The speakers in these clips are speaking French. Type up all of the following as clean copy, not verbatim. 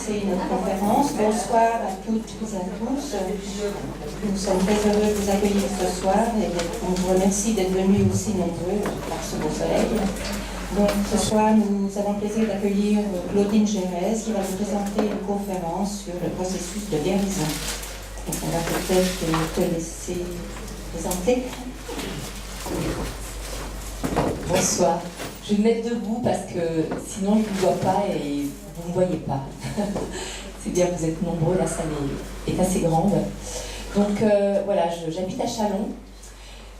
commencer notre conférence. Bonsoir à toutes et à tous. Nous sommes très heureux de vous accueillir ce soir et on vous remercie d'être venus aussi nombreux par ce beau soleil. Donc ce soir, nous avons le plaisir d'accueillir Claudine Gérès qui va nous présenter une conférence sur le processus de guérison. Donc on va peut-être te laisser présenter. Bonsoir. Je vais me mettre debout parce que sinon je ne vous vois pas et vous ne me voyez pas. C'est bien, vous êtes nombreux, la salle est assez grande. Donc voilà, j'habite à Châlons.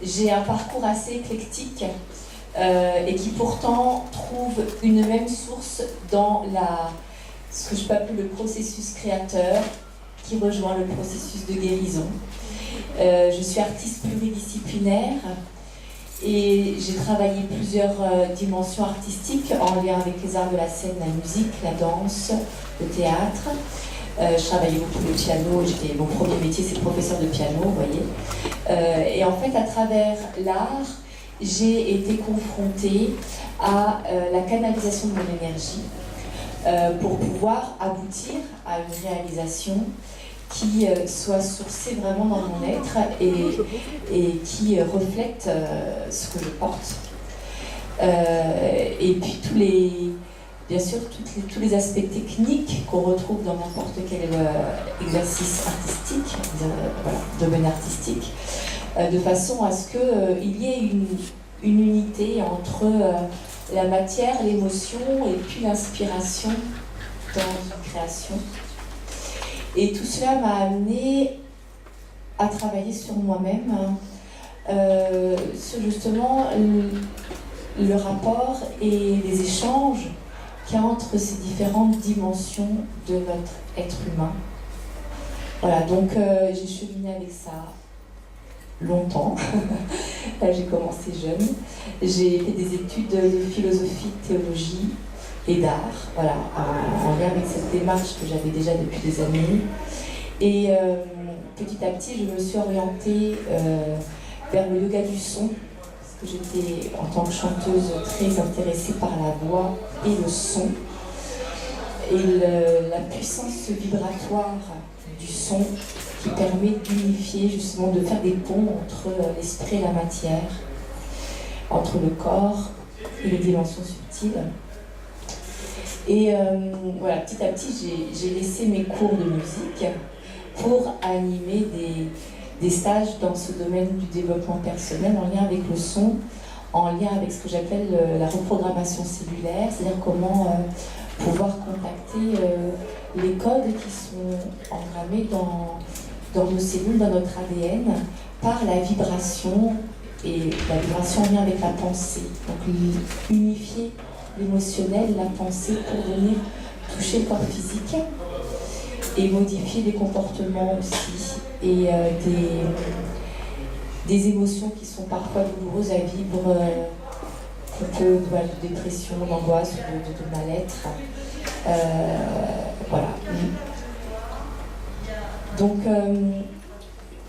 J'ai un parcours assez éclectique et qui pourtant trouve une même source dans ce que je peux appeler le processus créateur qui rejoint le processus de guérison. Je suis artiste pluridisciplinaire. Et j'ai travaillé plusieurs dimensions artistiques en lien avec les arts de la scène, la musique, la danse, le théâtre. Je travaillais beaucoup le piano, mon premier métier c'est professeur de piano, vous voyez. Et en fait, à travers l'art, j'ai été confrontée à la canalisation de mon énergie pour pouvoir aboutir à une réalisation qui soit sourcée vraiment dans mon être et qui reflète ce que je porte. Et puis bien sûr tous les aspects techniques qu'on retrouve dans n'importe quel exercice artistique, domaine artistique, de façon à ce qu'il y ait une unité entre la matière, l'émotion et puis l'inspiration dans une création. Et tout cela m'a amené à travailler sur moi-même, sur justement le rapport et les échanges qu'il y a entre ces différentes dimensions de notre être humain. Voilà, donc j'ai cheminé avec ça longtemps. Là, j'ai commencé jeune. J'ai fait des études de philosophie, de théologie et d'art, voilà, en lien avec cette démarche que j'avais déjà depuis des années. Et petit à petit, je me suis orientée vers le yoga du son, parce que j'étais, en tant que chanteuse, très intéressée par la voix et le son. Et la puissance vibratoire du son qui permet d'unifier, justement, de faire des ponts entre l'esprit et la matière, entre le corps et les dimensions subtiles. Et voilà, petit à petit, j'ai laissé mes cours de musique pour animer des stages dans ce domaine du développement personnel en lien avec le son, en lien avec ce que j'appelle la reprogrammation cellulaire, c'est-à-dire comment pouvoir contacter les codes qui sont engrammés dans nos cellules, dans notre ADN, par la vibration, et la vibration en lien avec la pensée. Donc unifier l'émotionnel, la pensée pour venir toucher le corps physique et modifier les comportements aussi et des émotions qui sont parfois douloureuses à vivre, de dépression, d'angoisse ou de mal-être. Voilà. Donc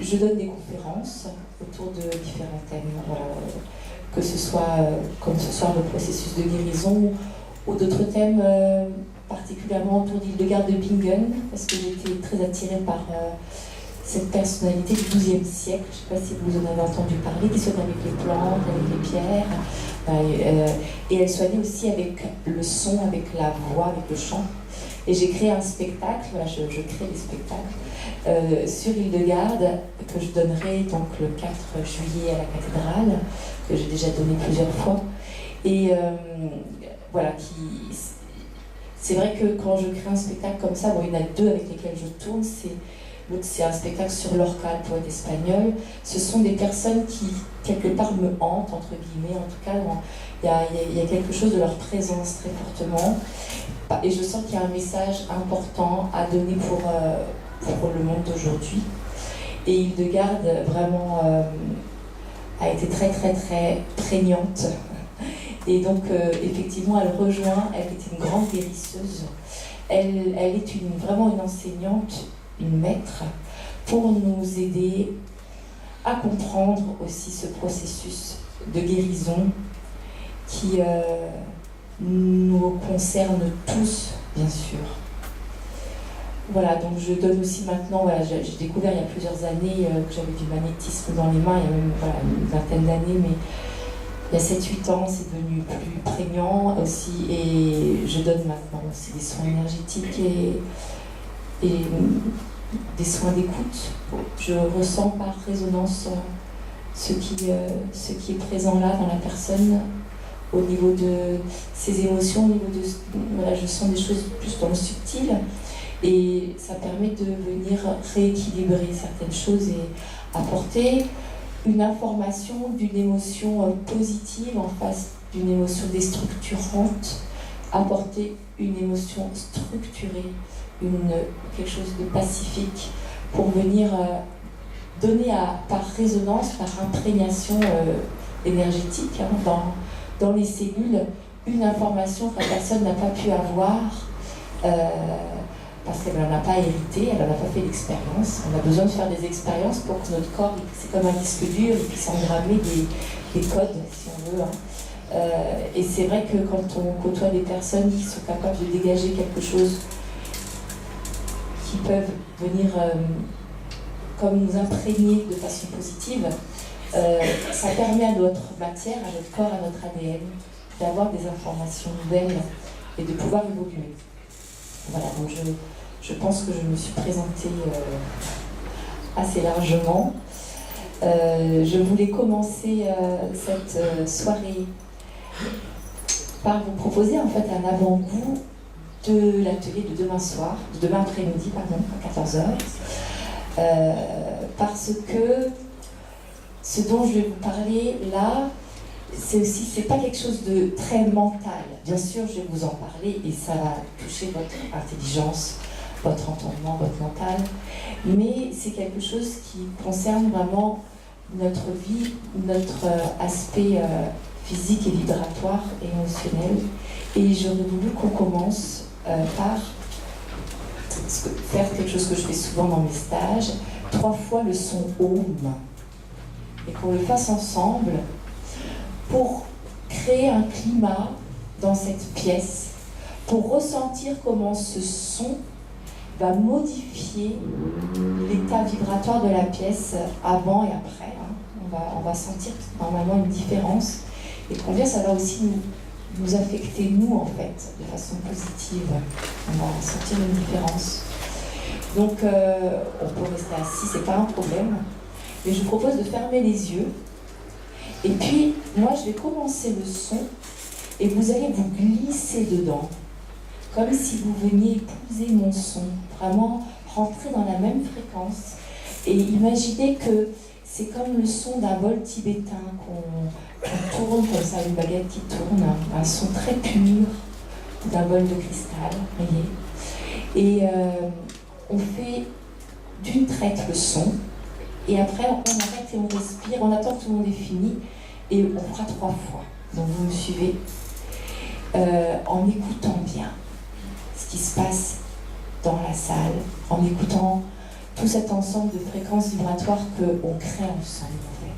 je donne des conférences autour de différents thèmes. Voilà. Que ce soit comme ce soir le processus de guérison ou d'autres thèmes particulièrement autour d'Hildegard de Bingen, parce que j'étais très attirée par cette personnalité du XIIe siècle, je ne sais pas si vous en avez entendu parler, qui soignait avec les plantes, avec les pierres, et elle soignait aussi avec le son, avec la voix, avec le chant. Et j'ai créé un spectacle, voilà, je crée des spectacles sur Hildegard que je donnerai donc le 4 juillet à la cathédrale, que j'ai déjà donné plusieurs fois. Et voilà, c'est vrai que quand je crée un spectacle comme ça, bon, il y en a deux avec lesquels je tourne, l'autre c'est un spectacle sur Lorca, le poète espagnol. Ce sont des personnes qui, quelque part, me hantent, entre guillemets, en tout cas, il y a quelque chose de leur présence très fortement. Et je sens qu'il y a un message important à donner pour le monde d'aujourd'hui. Et Hildegard, vraiment, a été très, très, très prégnante. Et donc, effectivement, elle est une grande guérisseuse. Elle est vraiment une enseignante, une maître, pour nous aider à comprendre aussi ce processus de guérison qui, nous concerne tous, bien sûr. Voilà, donc je donne aussi maintenant, voilà, j'ai découvert il y a plusieurs années que j'avais du magnétisme dans les mains, il y a même voilà, une vingtaine d'années, mais il y a 7-8 ans, c'est devenu plus prégnant aussi, et je donne maintenant aussi des soins énergétiques et des soins d'écoute. Je ressens par résonance ce qui est présent là dans la personne, au niveau de ses émotions, au niveau de... Voilà, je sens des choses plus dans le subtil, et ça permet de venir rééquilibrer certaines choses et apporter une information d'une émotion positive en face d'une émotion déstructurante, apporter une émotion structurée, quelque chose de pacifique, pour venir donner par résonance, par imprégnation énergétique dans les cellules, une information que la personne n'a pas pu avoir parce qu'elle n'en a pas hérité, elle n'en a pas fait l'expérience. On a besoin de faire des expériences pour que notre corps, c'est comme un disque dur, il puisse engrammer des codes, si on veut. Et c'est vrai que quand on côtoie des personnes qui sont capables de dégager quelque chose, qui peuvent venir comme nous imprégner de façon positive, ça permet à notre matière, à notre corps, à notre ADN, d'avoir des informations nouvelles et de pouvoir évoluer. Voilà, donc je pense que je me suis présentée assez largement. Je voulais commencer cette soirée par vous proposer en fait un avant-goût de l'atelier de demain après-midi, à 14h. Parce que ce dont je vais vous parler là, c'est pas quelque chose de très mental. Bien sûr, je vais vous en parler et ça va toucher votre intelligence, votre entendement, votre mental, mais c'est quelque chose qui concerne vraiment notre vie, notre aspect physique et vibratoire et émotionnel. Et j'aurais voulu qu'on commence par faire quelque chose que je fais souvent dans mes stages, 3 fois le son OM, et qu'on le fasse ensemble pour créer un climat dans cette pièce, pour ressentir comment ce son va modifier l'état vibratoire de la pièce avant et après. On va sentir normalement une différence, et combien ça va aussi nous affecter, nous, en fait, de façon positive. On va sentir une différence. Donc, on peut rester assis, c'est pas un problème, mais je vous propose de fermer les yeux. Et puis, moi, je vais commencer le son, et vous allez vous glisser dedans, comme si vous veniez épouser mon son, vraiment rentrer dans la même fréquence. Et imaginez que c'est comme le son d'un bol tibétain qu'on tourne comme ça, une baguette qui tourne, un son très pur d'un bol de cristal, voyez. Et on fait d'une traite le son, et après on arrête et on respire, on attend que tout le monde ait fini, et on fera 3 fois. Donc vous me suivez en écoutant bien ce qui se passe dans la salle, en écoutant tout cet ensemble de fréquences vibratoires qu'on crée ensemble, en fait.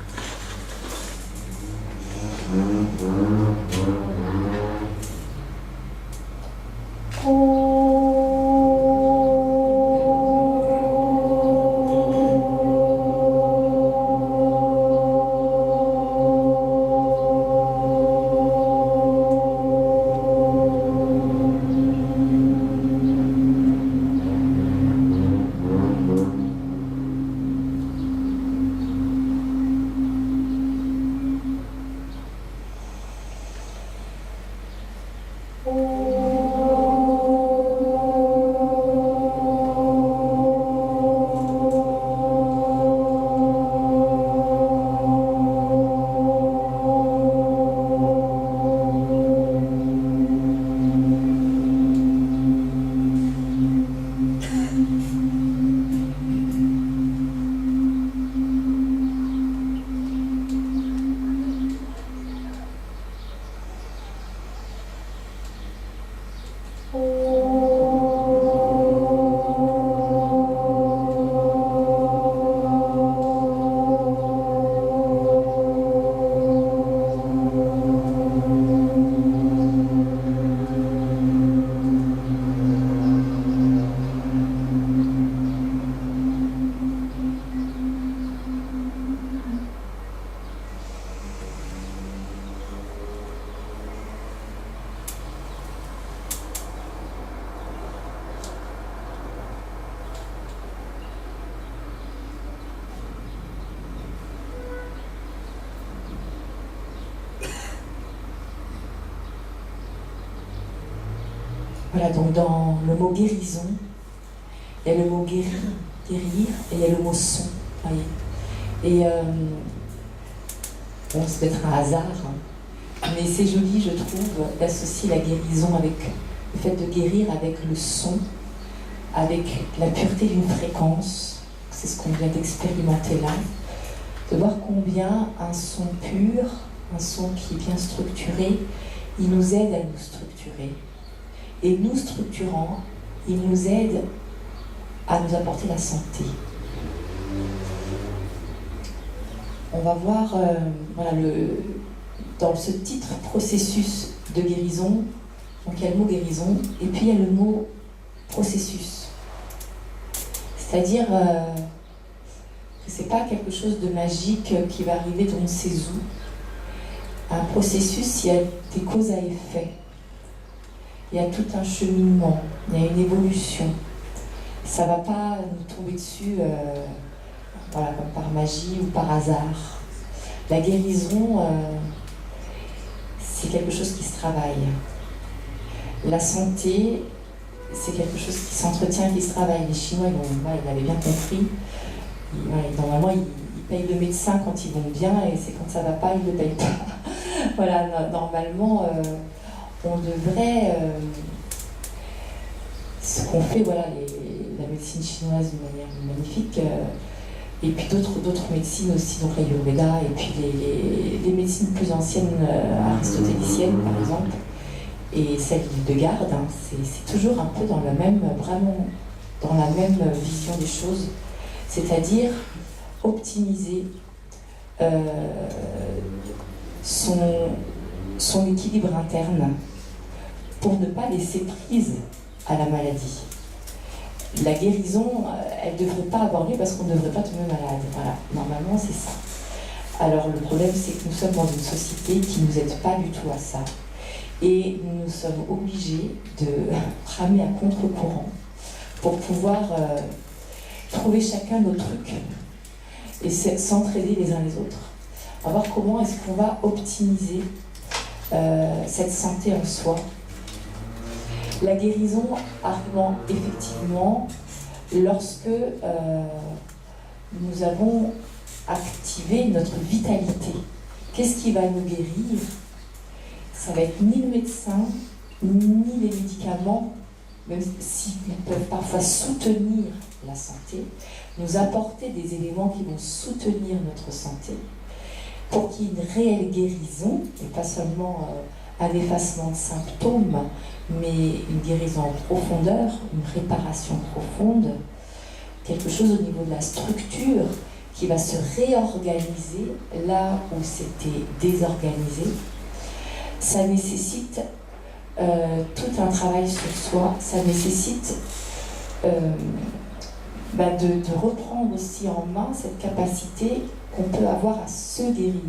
Voilà, donc dans le mot guérison, il y a le mot guérir, et il y a le mot son. Voyez. Et bon, c'est peut-être un hasard, hein, mais c'est joli, je trouve, d'associer la guérison avec le fait de guérir avec le son, avec la pureté d'une fréquence. C'est ce qu'on vient d'expérimenter là. De voir combien un son pur, un son qui est bien structuré, il nous aide à nous structurer. Et nous structurant, il nous aide à nous apporter la santé. On va voir voilà, dans ce titre processus de guérison, donc il y a le mot guérison, et puis il y a le mot processus. C'est-à-dire que ce n'est pas quelque chose de magique qui va arriver d'on ne sait où. Un processus, il y a des causes à effet. Il y a tout un cheminement, il y a une évolution. Ça ne va pas nous tomber dessus voilà, comme par magie ou par hasard. La guérison, c'est quelque chose qui se travaille. La santé, c'est quelque chose qui s'entretient, qui se travaille. Les Chinois, ils l'avaient bien compris. Normalement, ils payent le médecin quand ils vont bien, et c'est quand ça ne va pas, ils ne le payent pas. Voilà, normalement, on devrait... ce qu'on fait, voilà, la médecine chinoise d'une manière magnifique, et puis d'autres médecines aussi, donc l'Ayurveda, et puis les médecines plus anciennes, aristotéliciennes par exemple, et celles de garde, hein, c'est toujours un peu dans la même, vraiment dans la même vision des choses, c'est-à-dire optimiser son équilibre interne pour ne pas laisser prise à la maladie. La guérison, elle ne devrait pas avoir lieu parce qu'on ne devrait pas tomber malade. Voilà, normalement c'est ça. Alors le problème, c'est que nous sommes dans une société qui ne nous aide pas du tout à ça. Et nous sommes obligés de ramer à contre-courant pour pouvoir trouver chacun nos trucs et s'entraider les uns les autres. On va voir comment est-ce qu'on va optimiser cette santé en soi. La guérison arrivant effectivement lorsque nous avons activé notre vitalité. Qu'est-ce qui va nous guérir? Ça va être ni le médecin, ni les médicaments, même s'ils peuvent parfois soutenir la santé, nous apporter des éléments qui vont soutenir notre santé pour qu'il y ait une réelle guérison, et pas seulement un effacement de symptômes, mais une guérison en profondeur, une réparation profonde, quelque chose au niveau de la structure qui va se réorganiser là où c'était désorganisé. Ça nécessite tout un travail sur soi, ça nécessite de reprendre aussi en main cette capacité qu'on peut avoir à se guérir.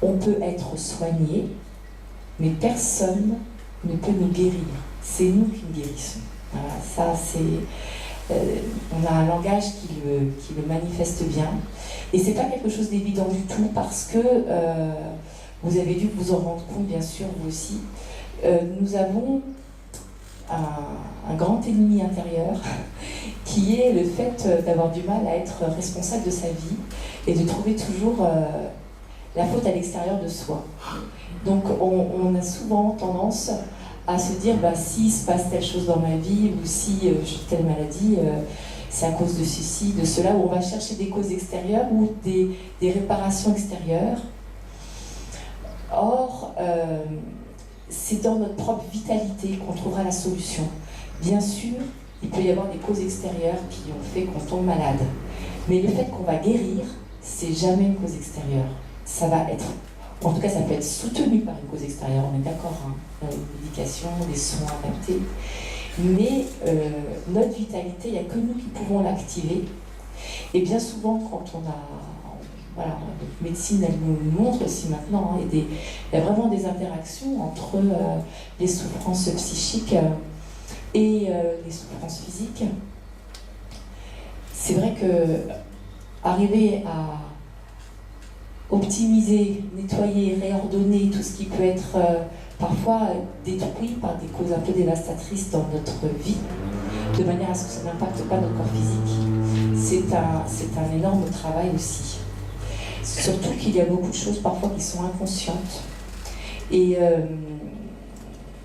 On peut être soigné, mais personne ne peut nous guérir. C'est nous qui nous guérissons. Voilà, ça c'est... on a un langage qui le manifeste bien. Et c'est pas quelque chose d'évident du tout parce que vous avez dû vous en rendre compte, bien sûr, vous aussi. Nous avons un grand ennemi intérieur qui est le fait d'avoir du mal à être responsable de sa vie et de trouver toujours la faute à l'extérieur de soi. Donc on a souvent tendance à se dire s'il se passe telle chose dans ma vie ou si j'ai telle maladie, c'est à cause de ceci, de cela, où on va chercher des causes extérieures ou des réparations extérieures. Or, c'est dans notre propre vitalité qu'on trouvera la solution. Bien sûr, il peut y avoir des causes extérieures qui ont fait qu'on tombe malade. Mais le fait qu'on va guérir, c'est jamais une cause extérieure. Ça va être, en tout cas ça peut être soutenu par une cause extérieure, on est d'accord, hein, une médication, des soins adaptés. Mais notre vitalité, il n'y a que nous qui pouvons l'activer. Et bien souvent, quand on a... Voilà, notre médecine, elle nous montre aussi maintenant, hein, il y a vraiment des interactions entre les souffrances psychiques et les souffrances physiques. C'est vrai que arriver à optimiser, nettoyer, réordonner tout ce qui peut être parfois détruit par des causes un peu dévastatrices dans notre vie, de manière à ce que ça n'impacte pas notre corps physique. C'est un énorme travail aussi. Surtout qu'il y a beaucoup de choses parfois qui sont inconscientes et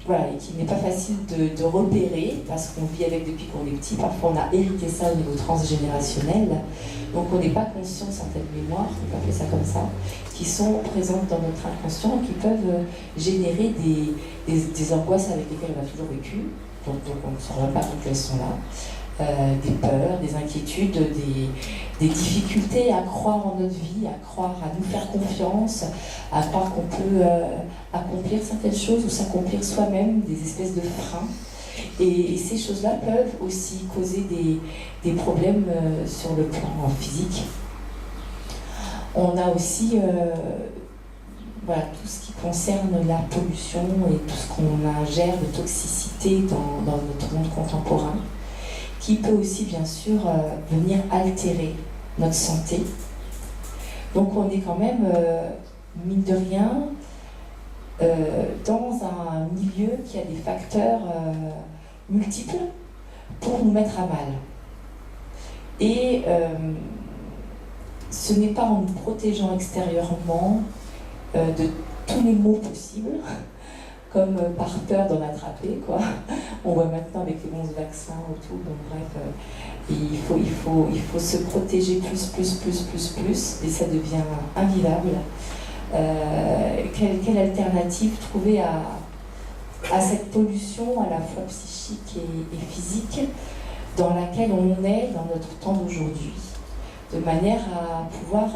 voilà, et qu'il n'est pas facile de repérer parce qu'on vit avec depuis qu'on est petit. Parfois on a hérité ça au niveau transgénérationnel, donc on n'est pas conscient de certaines mémoires, on peut appeler ça comme ça, qui sont présentes dans notre inconscient et qui peuvent générer des angoisses avec lesquelles on a toujours vécu, donc on ne se rend pas compte qu'elles sont là. Des peurs, des inquiétudes, des difficultés à croire en notre vie, à croire, à nous faire confiance, à croire qu'on peut accomplir certaines choses ou s'accomplir soi-même, des espèces de freins. Et ces choses-là peuvent aussi causer des problèmes sur le plan physique. On a aussi voilà, tout ce qui concerne la pollution et tout ce qu'on ingère de toxicité dans notre monde contemporain, qui peut aussi bien sûr venir altérer notre santé. Donc on est quand même, mine de rien, dans un milieu qui a des facteurs multiples pour nous mettre à mal. Et ce n'est pas en nous protégeant extérieurement de tous les maux possibles, comme par peur d'en attraper, quoi. On voit maintenant avec les bons vaccins autour, donc bref, il faut se protéger plus, et ça devient invivable. Quelle alternative trouver à cette pollution à la fois psychique et physique dans laquelle on est dans notre temps d'aujourd'hui, de manière à pouvoir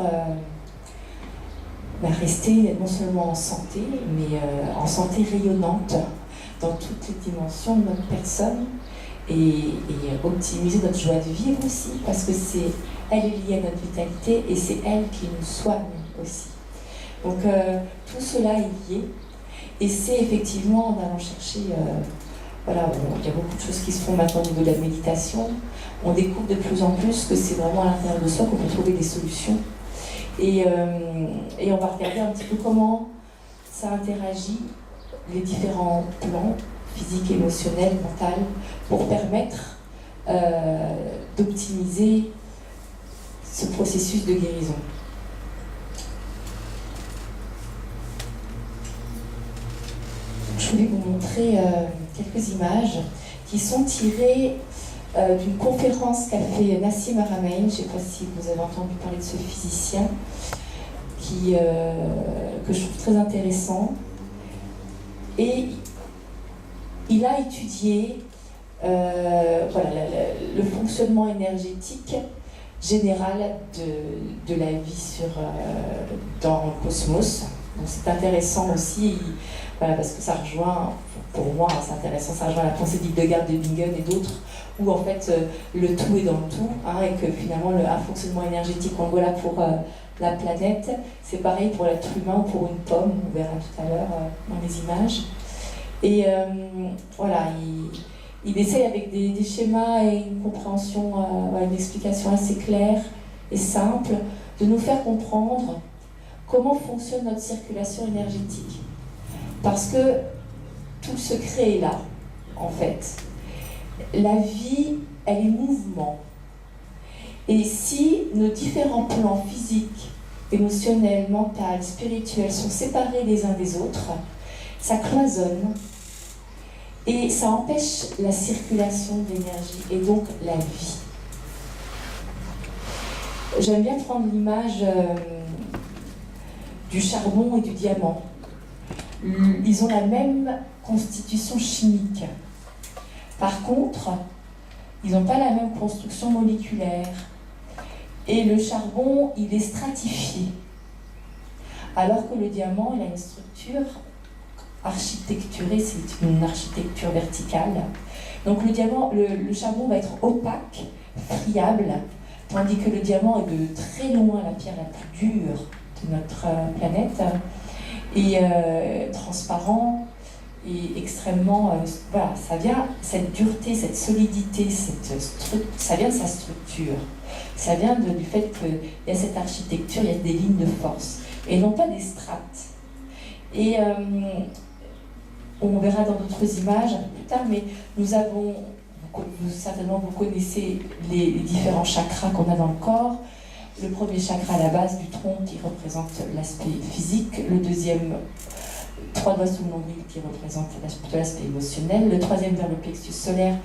rester non seulement en santé, mais en santé rayonnante dans toutes les dimensions de notre personne et optimiser notre joie de vivre aussi, parce que elle est liée à notre vitalité et c'est elle qui nous soigne aussi. Donc tout cela est lié et c'est effectivement en allant chercher, voilà, il y a beaucoup de choses qui se font maintenant au niveau de la méditation, on découvre de plus en plus que c'est vraiment à l'intérieur de soi qu'on peut trouver des solutions. Et on va regarder un petit peu comment ça interagit, les différents plans, physiques, émotionnels, mentaux, pour permettre d'optimiser ce processus de guérison. Je voulais vous montrer quelques images qui sont tirées d'une conférence qu'a fait Nassim Haramein. Je ne sais pas si vous avez entendu parler de ce physicien que je trouve très intéressant. Et il a étudié voilà, le fonctionnement énergétique général de la vie dans le cosmos. Donc c'est intéressant aussi, voilà, parce que ça rejoint, pour moi, c'est intéressant, ça rejoint la pensée d'Hildegard de Bingen et d'autres, où en fait le tout est dans le tout, hein, et que finalement un fonctionnement énergétique, qu'on voit là pour la planète, c'est pareil pour l'être humain ou pour une pomme, on verra tout à l'heure dans les images. Et voilà, il essaie avec des schémas et une compréhension, une explication assez claire et simple, de nous faire comprendre comment fonctionne notre circulation énergétique. Parce que tout le secret est là, en fait. La vie, elle est mouvement. Et si nos différents plans physiques, émotionnels, mentaux, spirituels sont séparés les uns des autres, ça cloisonne et ça empêche la circulation de l'énergie et donc la vie. J'aime bien prendre l'image du charbon et du diamant. Ils ont la même constitution chimique. Par contre, ils n'ont pas la même construction moléculaire. Et le charbon, il est stratifié. Alors que le diamant, il a une structure architecturée, c'est une architecture verticale. Donc le charbon va être opaque, friable, tandis que le diamant est de très loin la pierre la plus dure de notre planète, et transparent, et extrêmement... voilà, ça vient, cette dureté, cette solidité, ça vient de sa structure. Ça vient du fait qu'il y a cette architecture, il y a des lignes de force, et non pas des strates. Et on verra dans d'autres images un peu plus tard, mais certainement vous connaissez les différents chakras qu'on a dans le corps. Le premier chakra à la base du tronc qui représente l'aspect physique, le deuxième, 3 doigts sous le nombril qui représente plutôt l'aspect émotionnel, le troisième vers le plexus solaire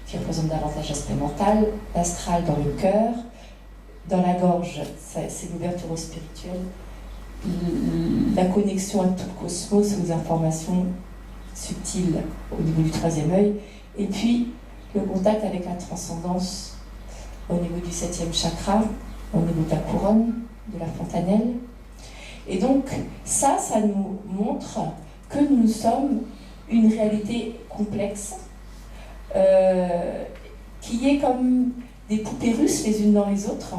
qui représente davantage l'aspect mental, l'astral dans le cœur, dans la gorge, c'est l'ouverture au spirituel, la connexion à tout le cosmos, aux informations subtiles au niveau du troisième œil, et puis le contact avec la transcendance au niveau du 7e chakra, au niveau de la couronne, de la fontanelle. Et donc ça nous montre que nous sommes une réalité complexe qui est comme des poupées russes les unes dans les autres,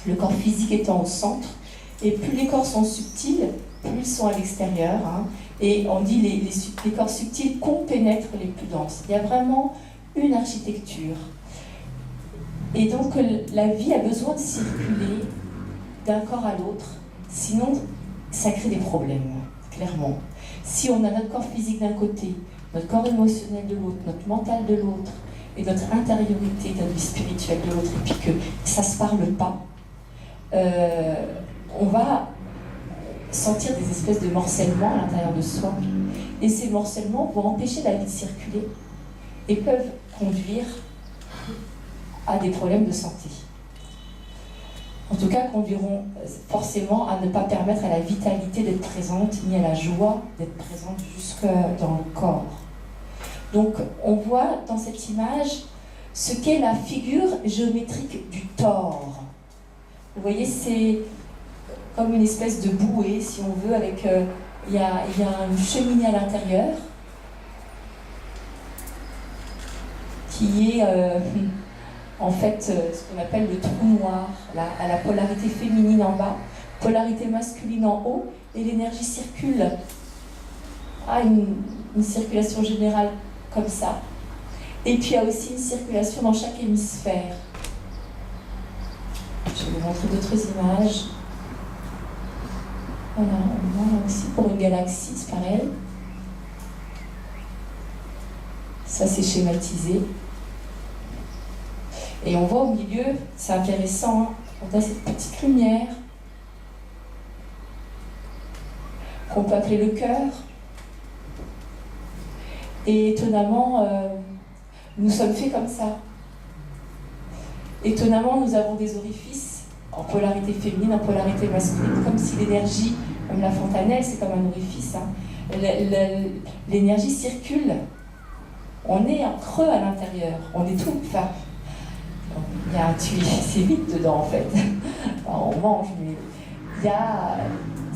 le corps physique étant au centre, et plus les corps sont subtils, plus ils sont à l'extérieur, hein, et on dit les corps subtils compénètrent les plus denses. Il y a vraiment une architecture. Et donc la vie a besoin de circuler d'un corps à l'autre, sinon ça crée des problèmes, clairement. Si on a notre corps physique d'un côté, notre corps émotionnel de l'autre, notre mental de l'autre, et notre intériorité, notre vie spirituelle de l'autre, et puis que ça ne se parle pas, on va sentir des espèces de morcellement à l'intérieur de soi. Et ces morcellements vont empêcher la vie de circuler et peuvent conduire à des problèmes de santé. En tout cas, conduiront forcément à ne pas permettre à la vitalité d'être présente, ni à la joie d'être présente jusque dans le corps. Donc, on voit dans cette image ce qu'est la figure géométrique du tore. Vous voyez, c'est comme une espèce de bouée, si on veut, avec il y a une cheminée à l'intérieur qui est en fait ce qu'on appelle le trou noir, à la polarité féminine en bas, polarité masculine en haut, et l'énergie circule à une circulation générale comme ça. Et puis il y a aussi une circulation dans chaque hémisphère. Je vais vous montrer d'autres images. Voilà, on voit aussi pour une galaxie, c'est pareil. Ça, c'est schématisé. Et on voit au milieu, c'est intéressant, hein, on a cette petite lumière qu'on peut appeler le cœur. Et étonnamment, nous sommes faits comme ça. Étonnamment, nous avons des orifices en polarité féminine, en polarité masculine, comme si l'énergie, comme la fontanelle, c'est comme un orifice. Hein. L'énergie circule. On est en creux à l'intérieur. On est tout. Enfin, il y a un tuyau, c'est vide dedans en fait. Enfin, on mange, mais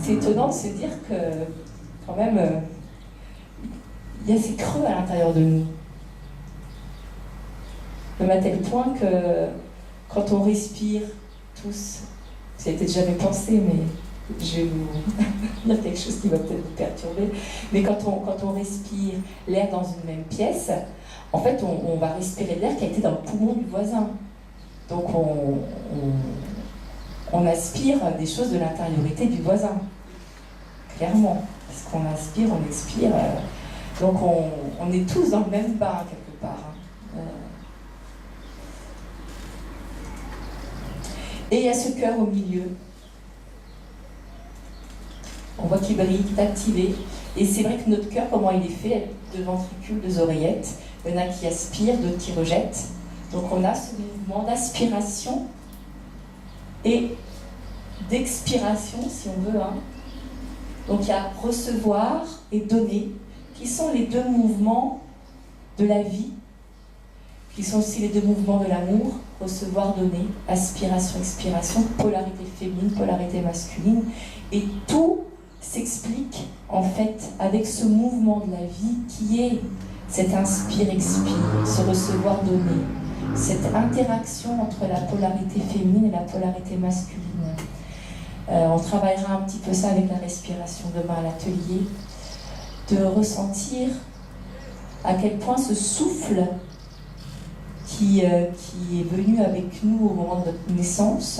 c'est étonnant de se dire que quand même, il y a ces creux à l'intérieur de nous. Même à tel point que quand on respire tous, ça n'a peut-être jamais pensé, mais je vais vous dire quelque chose qui va peut-être vous perturber, mais quand on respire l'air dans une même pièce, en fait on va respirer l'air qui a été dans le poumon du voisin. Donc on aspire des choses de l'intériorité du voisin, clairement. Parce qu'on inspire, on expire, donc on est tous dans le même bain quelque part. Hein. Et il y a ce cœur au milieu. On voit qu'il brille, qu'il est activé. Et c'est vrai que notre cœur, comment il est fait, deux ventricules, deux oreillettes. Il y en a qui aspirent, d'autres qui rejettent. Donc on a ce mouvement d'aspiration et d'expiration, si on veut. Hein. Donc il y a recevoir et donner, qui sont les deux mouvements de la vie, qui sont aussi les deux mouvements de l'amour. Recevoir, donner, aspiration, expiration, polarité féminine, polarité masculine. Et tout s'explique en fait avec ce mouvement de la vie qui est cet inspire-expire, ce recevoir-donner, cette interaction entre la polarité féminine et la polarité masculine. On travaillera un petit peu ça avec la respiration demain à l'atelier, de ressentir à quel point ce souffle qui est venu avec nous au moment de notre naissance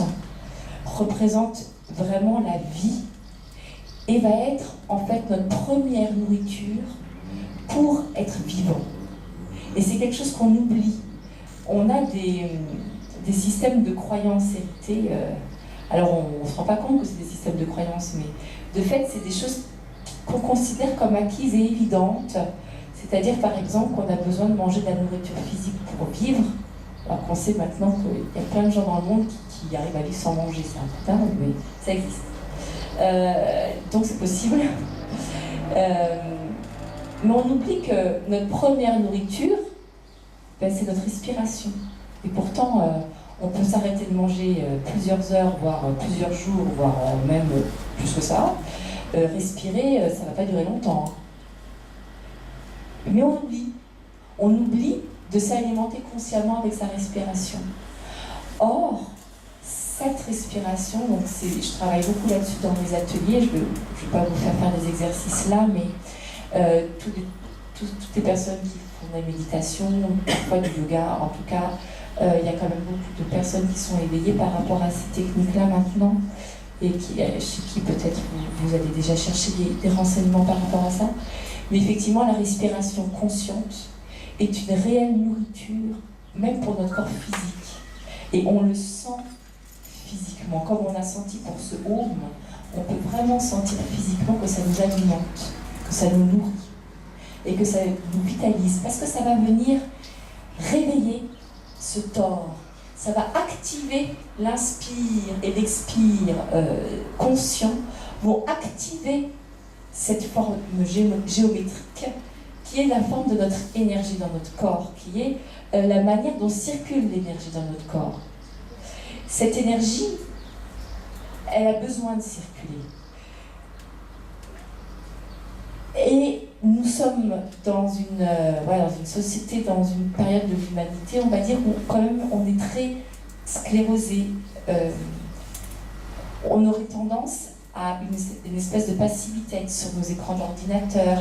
représente vraiment la vie et va être en fait notre première nourriture pour être vivant. Et c'est quelque chose qu'on oublie. On a des systèmes de croyances hérités. Alors on ne se rend pas compte que c'est des systèmes de croyances, mais de fait, c'est des choses qu'on considère comme acquises et évidentes. C'est-à-dire, par exemple, qu'on a besoin de manger de la nourriture physique pour vivre, alors qu'on sait maintenant qu'il y a plein de gens dans le monde qui arrivent à vivre sans manger. C'est un peu dingue, mais ça existe. Donc c'est possible. Mais on oublie que notre première nourriture, c'est notre respiration. Et pourtant, on peut s'arrêter de manger plusieurs heures, voire plusieurs jours, voire même plus que ça. Respirer, ça ne va pas durer longtemps. Mais on oublie de s'alimenter consciemment avec sa respiration. Or, cette respiration, donc je travaille beaucoup là-dessus dans mes ateliers, je ne vais pas vous faire des exercices là, mais toutes les personnes qui font de la méditation, parfois du yoga, en tout cas, il y a quand même beaucoup de personnes qui sont éveillées par rapport à ces techniques-là maintenant, et chez qui peut-être vous allez déjà chercher des renseignements par rapport à ça. Mais effectivement, la respiration consciente est une réelle nourriture, même pour notre corps physique. Et on le sent physiquement, comme on a senti pour ce home, on peut vraiment sentir physiquement que ça nous alimente, que ça nous nourrit, et que ça nous vitalise, parce que ça va venir réveiller ce tord. Ça va activer l'inspire et l'expire conscient, vont activer cette forme géométrique qui est la forme de notre énergie dans notre corps, qui est la manière dont circule l'énergie dans notre corps. Cette énergie, elle a besoin de circuler. Et nous sommes dans une société, dans une période de l'humanité, on va dire, où quand même on est très sclérosé. On aurait tendance à une espèce de passivité, à être sur nos écrans d'ordinateur,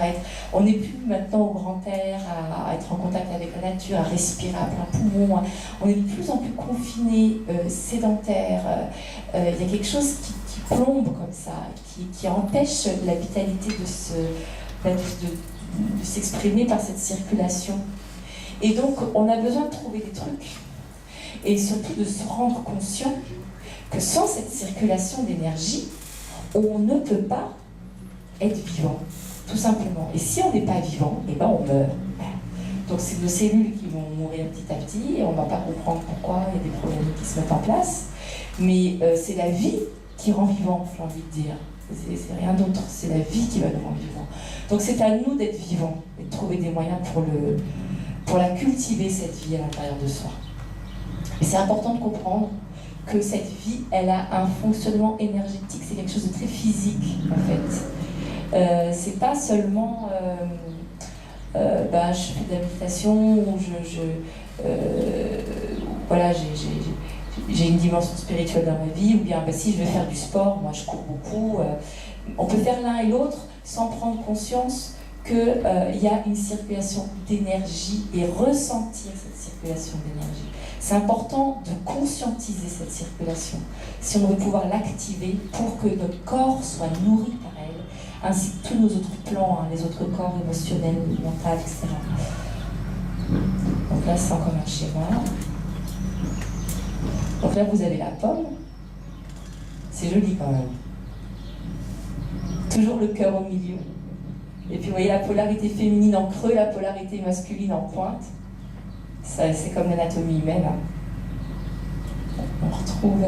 on n'est plus maintenant au grand air, à être en contact avec la nature, à respirer à plein poumon, on est de plus en plus confiné, sédentaire. Il y a quelque chose qui plombe comme ça, qui empêche la vitalité de s'exprimer par cette circulation. Et donc on a besoin de trouver des trucs, et surtout de se rendre conscient que sans cette circulation d'énergie, on ne peut pas être vivant, tout simplement. Et si on n'est pas vivant, eh ben on meurt. Donc c'est nos cellules qui vont mourir petit à petit, et on ne va pas comprendre pourquoi il y a des problèmes qui se mettent en place. Mais c'est la vie qui rend vivant, j'ai envie de dire. C'est rien d'autre, c'est la vie qui va nous rendre vivants. Donc c'est à nous d'être vivants, et de trouver des moyens pour la cultiver, cette vie à l'intérieur de soi. Et c'est important de comprendre que cette vie, elle a un fonctionnement énergétique, c'est quelque chose de très physique, en fait. C'est pas seulement je fais de la méditation, ou j'ai une dimension spirituelle dans ma vie, ou bien si je vais faire du sport, moi je cours beaucoup. On peut faire l'un et l'autre sans prendre conscience qu'il y a une circulation d'énergie et ressentir cette circulation d'énergie. C'est important de conscientiser cette circulation si on veut pouvoir l'activer pour que notre corps soit nourri par elle, ainsi que tous nos autres plans, les autres corps émotionnels, mentaux, etc. Donc là, c'est encore un schéma. Donc là, vous avez la pomme. C'est joli quand même. Toujours le cœur au milieu. Et puis vous voyez la polarité féminine en creux, la polarité masculine en pointe. Ça, c'est comme l'anatomie humaine. On retrouve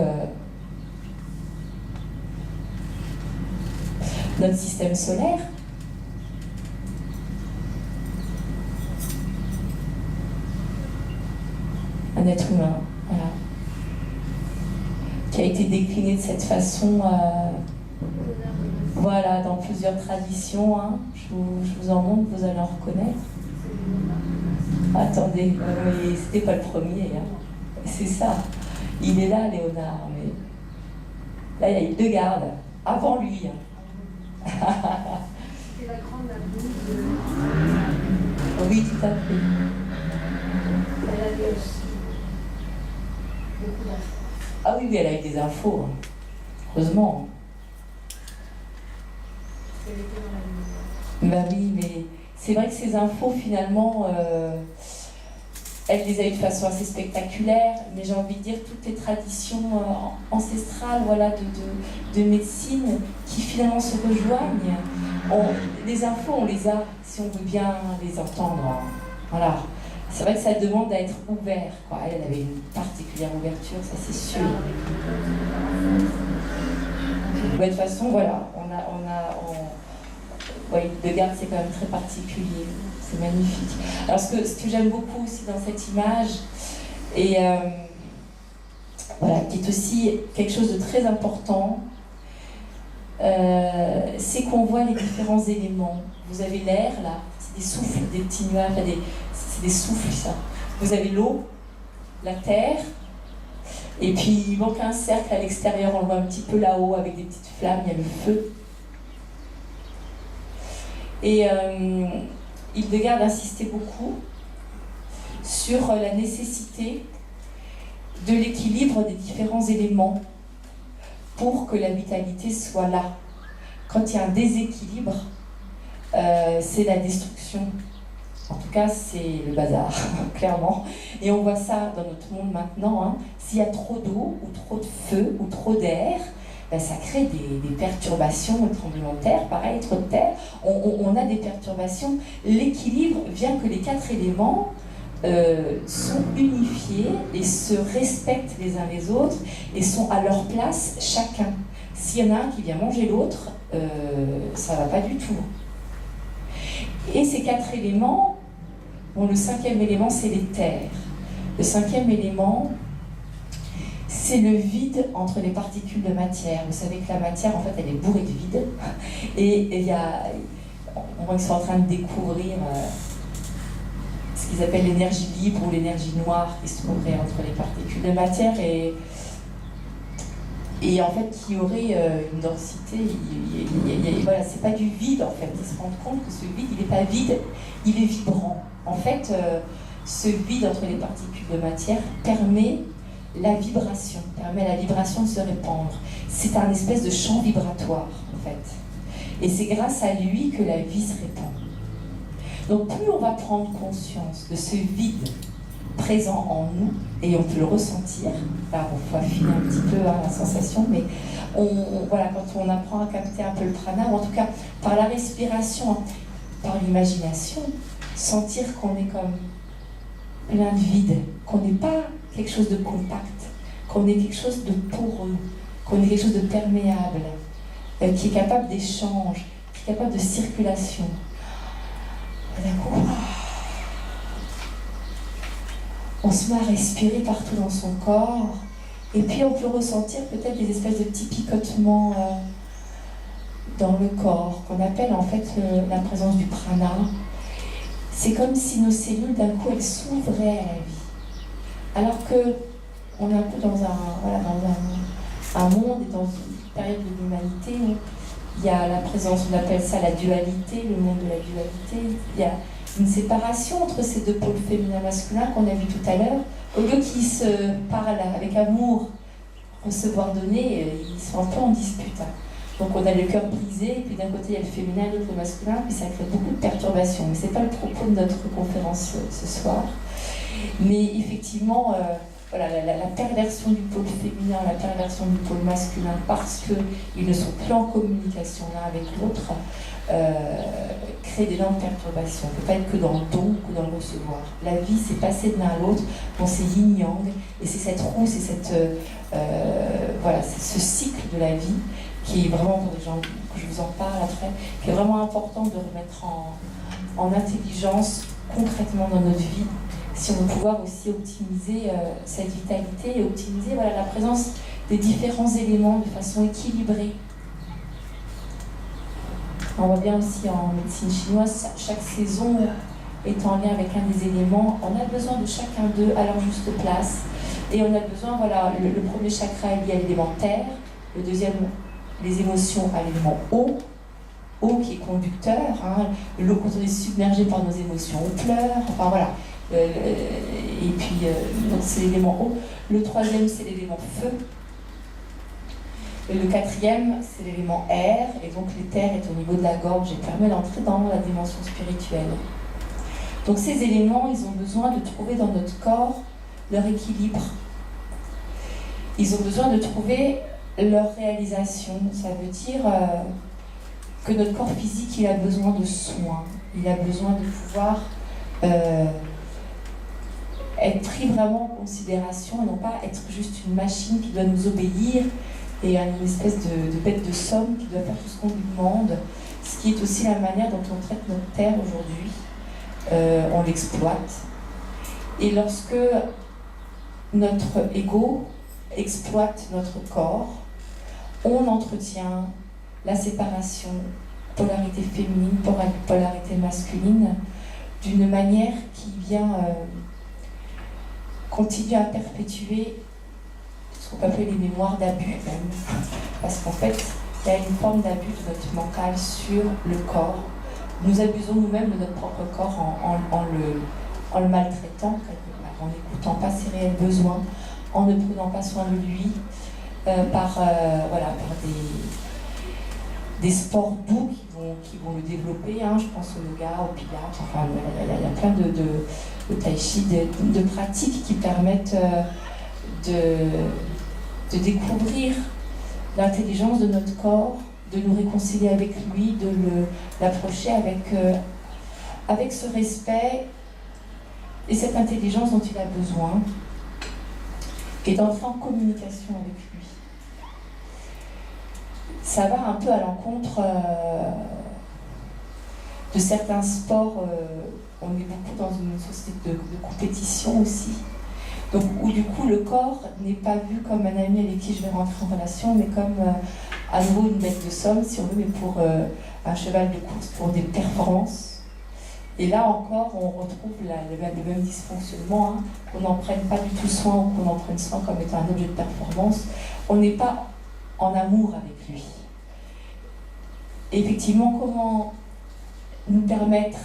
notre système solaire. Un être humain, voilà, qui a été décliné de cette façon, voilà, dans plusieurs traditions. Je vous en montre, vous allez en reconnaître. Attendez, mais c'était pas le premier. C'est ça. Il est là, Léonard. Mais là, il y a Hildegarde, avant lui. C'est la grande amie de... Oui, tout à fait. Elle avait aussi beaucoup d'infos. Ah oui, elle a eu des infos. Heureusement. Elle était dans la lumière. Ben oui, mais c'est vrai que ces infos, finalement, elle les a eues de façon assez spectaculaire, mais j'ai envie de dire toutes les traditions ancestrales, voilà, de médecine qui finalement se rejoignent. Les infos, on les a si on veut bien les entendre. Hein. Voilà. C'est vrai que ça demande à être ouvert, quoi. Elle avait une particulière ouverture, ça c'est sûr. De toute façon, voilà, ouais, Hildegard, c'est quand même très particulier, c'est magnifique. Alors ce que j'aime beaucoup aussi dans cette image, et voilà, qui est aussi quelque chose de très important, c'est qu'on voit les différents éléments. Vous avez l'air, là, c'est des souffles, des petits nuages, c'est des souffles, ça. Vous avez l'eau, la terre, et puis il manque un cercle à l'extérieur, on le voit un petit peu là-haut, avec des petites flammes, il y a le feu. Et Hildegard insistait beaucoup sur la nécessité de l'équilibre des différents éléments pour que la vitalité soit là. Quand il y a un déséquilibre, c'est la destruction. En tout cas, c'est le bazar, clairement. Et on voit ça dans notre monde maintenant. Hein. S'il y a trop d'eau, ou trop de feu, ou trop d'air, ben ça crée des perturbations, des tremblements de terre, pareil, trop de terre. On a des perturbations. L'équilibre vient que les 4 éléments sont unifiés et se respectent les uns les autres et sont à leur place chacun. S'il y en a un qui vient manger l'autre, ça ne va pas du tout. Et ces 4 éléments, bon, le 5e élément, c'est les terres. Le 5e élément, c'est le vide entre les particules de matière. Vous savez que la matière, en fait, elle est bourrée de vide. Et il y a, on voit qu'ils sont en train de découvrir ce qu'ils appellent l'énergie libre ou l'énergie noire qui se trouverait entre les particules de matière et en fait qui aurait une densité. Voilà, c'est pas du vide en fait. Ils se rendent compte que ce vide, il n'est pas vide, il est vibrant. En fait, ce vide entre les particules de matière permet la vibration de se répandre. C'est un espèce de champ vibratoire en fait. Et c'est grâce à lui que la vie se répand. Donc plus on va prendre conscience de ce vide présent en nous, et on peut le ressentir, là on faut affiner un petit peu la sensation, mais voilà, quand on apprend à capter un peu le prana, ou en tout cas par la respiration, par l'imagination, sentir qu'on est comme plein de vide, qu'on n'est pas quelque chose de compact, qu'on est quelque chose de poreux, qu'on est quelque chose de perméable, qui est capable d'échange, qui est capable de circulation. D'un coup, on se met à respirer partout dans son corps, et puis on peut ressentir peut-être des espèces de petits picotements dans le corps, qu'on appelle en fait la présence du prana. C'est comme si nos cellules, d'un coup, elles s'ouvraient à la vie. Alors que on est un peu dans un monde et dans une période de l'humanité où il y a la présence, on appelle ça la dualité, le monde de la dualité. Il y a une séparation entre ces 2 pôles féminin-masculin qu'on a vu tout à l'heure. Au lieu qu'ils se parlent avec amour, recevoir, donner, ils sont un peu en dispute. Donc on a le cœur brisé, et puis d'un côté il y a le féminin, l'autre le masculin, puis ça crée beaucoup de perturbations. Mais ce n'est pas le propos de notre conférence ce soir. Mais effectivement, voilà, la perversion du pôle féminin, la perversion du pôle masculin, parce qu'ils ne sont plus en communication l'un avec l'autre, crée d'énormes perturbations. On ne peut pas être que dans le don ou dans le recevoir. La vie, c'est passer de l'un à l'autre, bon, c'est yin-yang, et c'est cette roue, c'est voilà, c'est ce cycle de la vie qui est vraiment, pour les gens que je vous en parle après, qui est vraiment important de remettre en intelligence concrètement dans notre vie, si on veut pouvoir aussi optimiser cette vitalité et optimiser voilà, la présence des différents éléments de façon équilibrée. On voit bien aussi en médecine chinoise, chaque saison est en lien avec un des éléments. On a besoin de chacun d'eux à leur juste place. Et on a besoin, voilà, le premier chakra est lié à l'élément terre, le deuxième, les émotions à l'élément eau qui est conducteur. Hein. L'eau, quand on est submergé par nos émotions, on pleure, enfin voilà. Et puis, donc c'est l'élément eau. Le troisième, c'est l'élément feu. Et le quatrième, c'est l'élément air, et donc l'éther est au niveau de la gorge et permet d'entrer dans la dimension spirituelle. Donc ces éléments, ils ont besoin de trouver dans notre corps leur équilibre. Ils ont besoin de trouver leur réalisation. Ça veut dire que notre corps physique, il a besoin de soins. Il a besoin de pouvoir être pris vraiment en considération et non pas être juste une machine qui doit nous obéir et une espèce de bête de somme qui doit faire tout ce qu'on lui demande. Ce qui est aussi la manière dont on traite notre terre aujourd'hui. On l'exploite. Et lorsque notre ego exploite notre corps, on entretient la séparation, polarité féminine, polarité masculine, d'une manière qui vient continuer à perpétuer ce qu'on peut appeler les mémoires d'abus même. Parce qu'en fait, il y a une forme d'abus de notre mental sur le corps. Nous abusons nous-mêmes de notre propre corps en le maltraitant, en n'écoutant pas ses réels besoins, en ne prenant pas soin de lui, par des sports doux qui vont le développer. Hein. Je pense au yoga, au pilates, enfin, il y a plein de tai chi, de pratiques qui permettent de découvrir l'intelligence de notre corps, de nous réconcilier avec lui, de l'approcher avec ce respect et cette intelligence dont il a besoin, et d'entrer en communication avec lui. Ça va un peu à l'encontre de certains sports. On est beaucoup dans une société de compétition aussi. Donc, où du coup le corps n'est pas vu comme un ami avec qui je vais rentrer en relation, mais comme à nouveau une bête de somme, si on veut, mais pour un cheval de course, pour des performances. Et là encore, on retrouve le même dysfonctionnement, hein, qu'on n'en prenne pas du tout soin ou qu'on en prenne soin comme étant un objet de performance. On n'est pas en amour avec lui. Et effectivement, comment nous permettre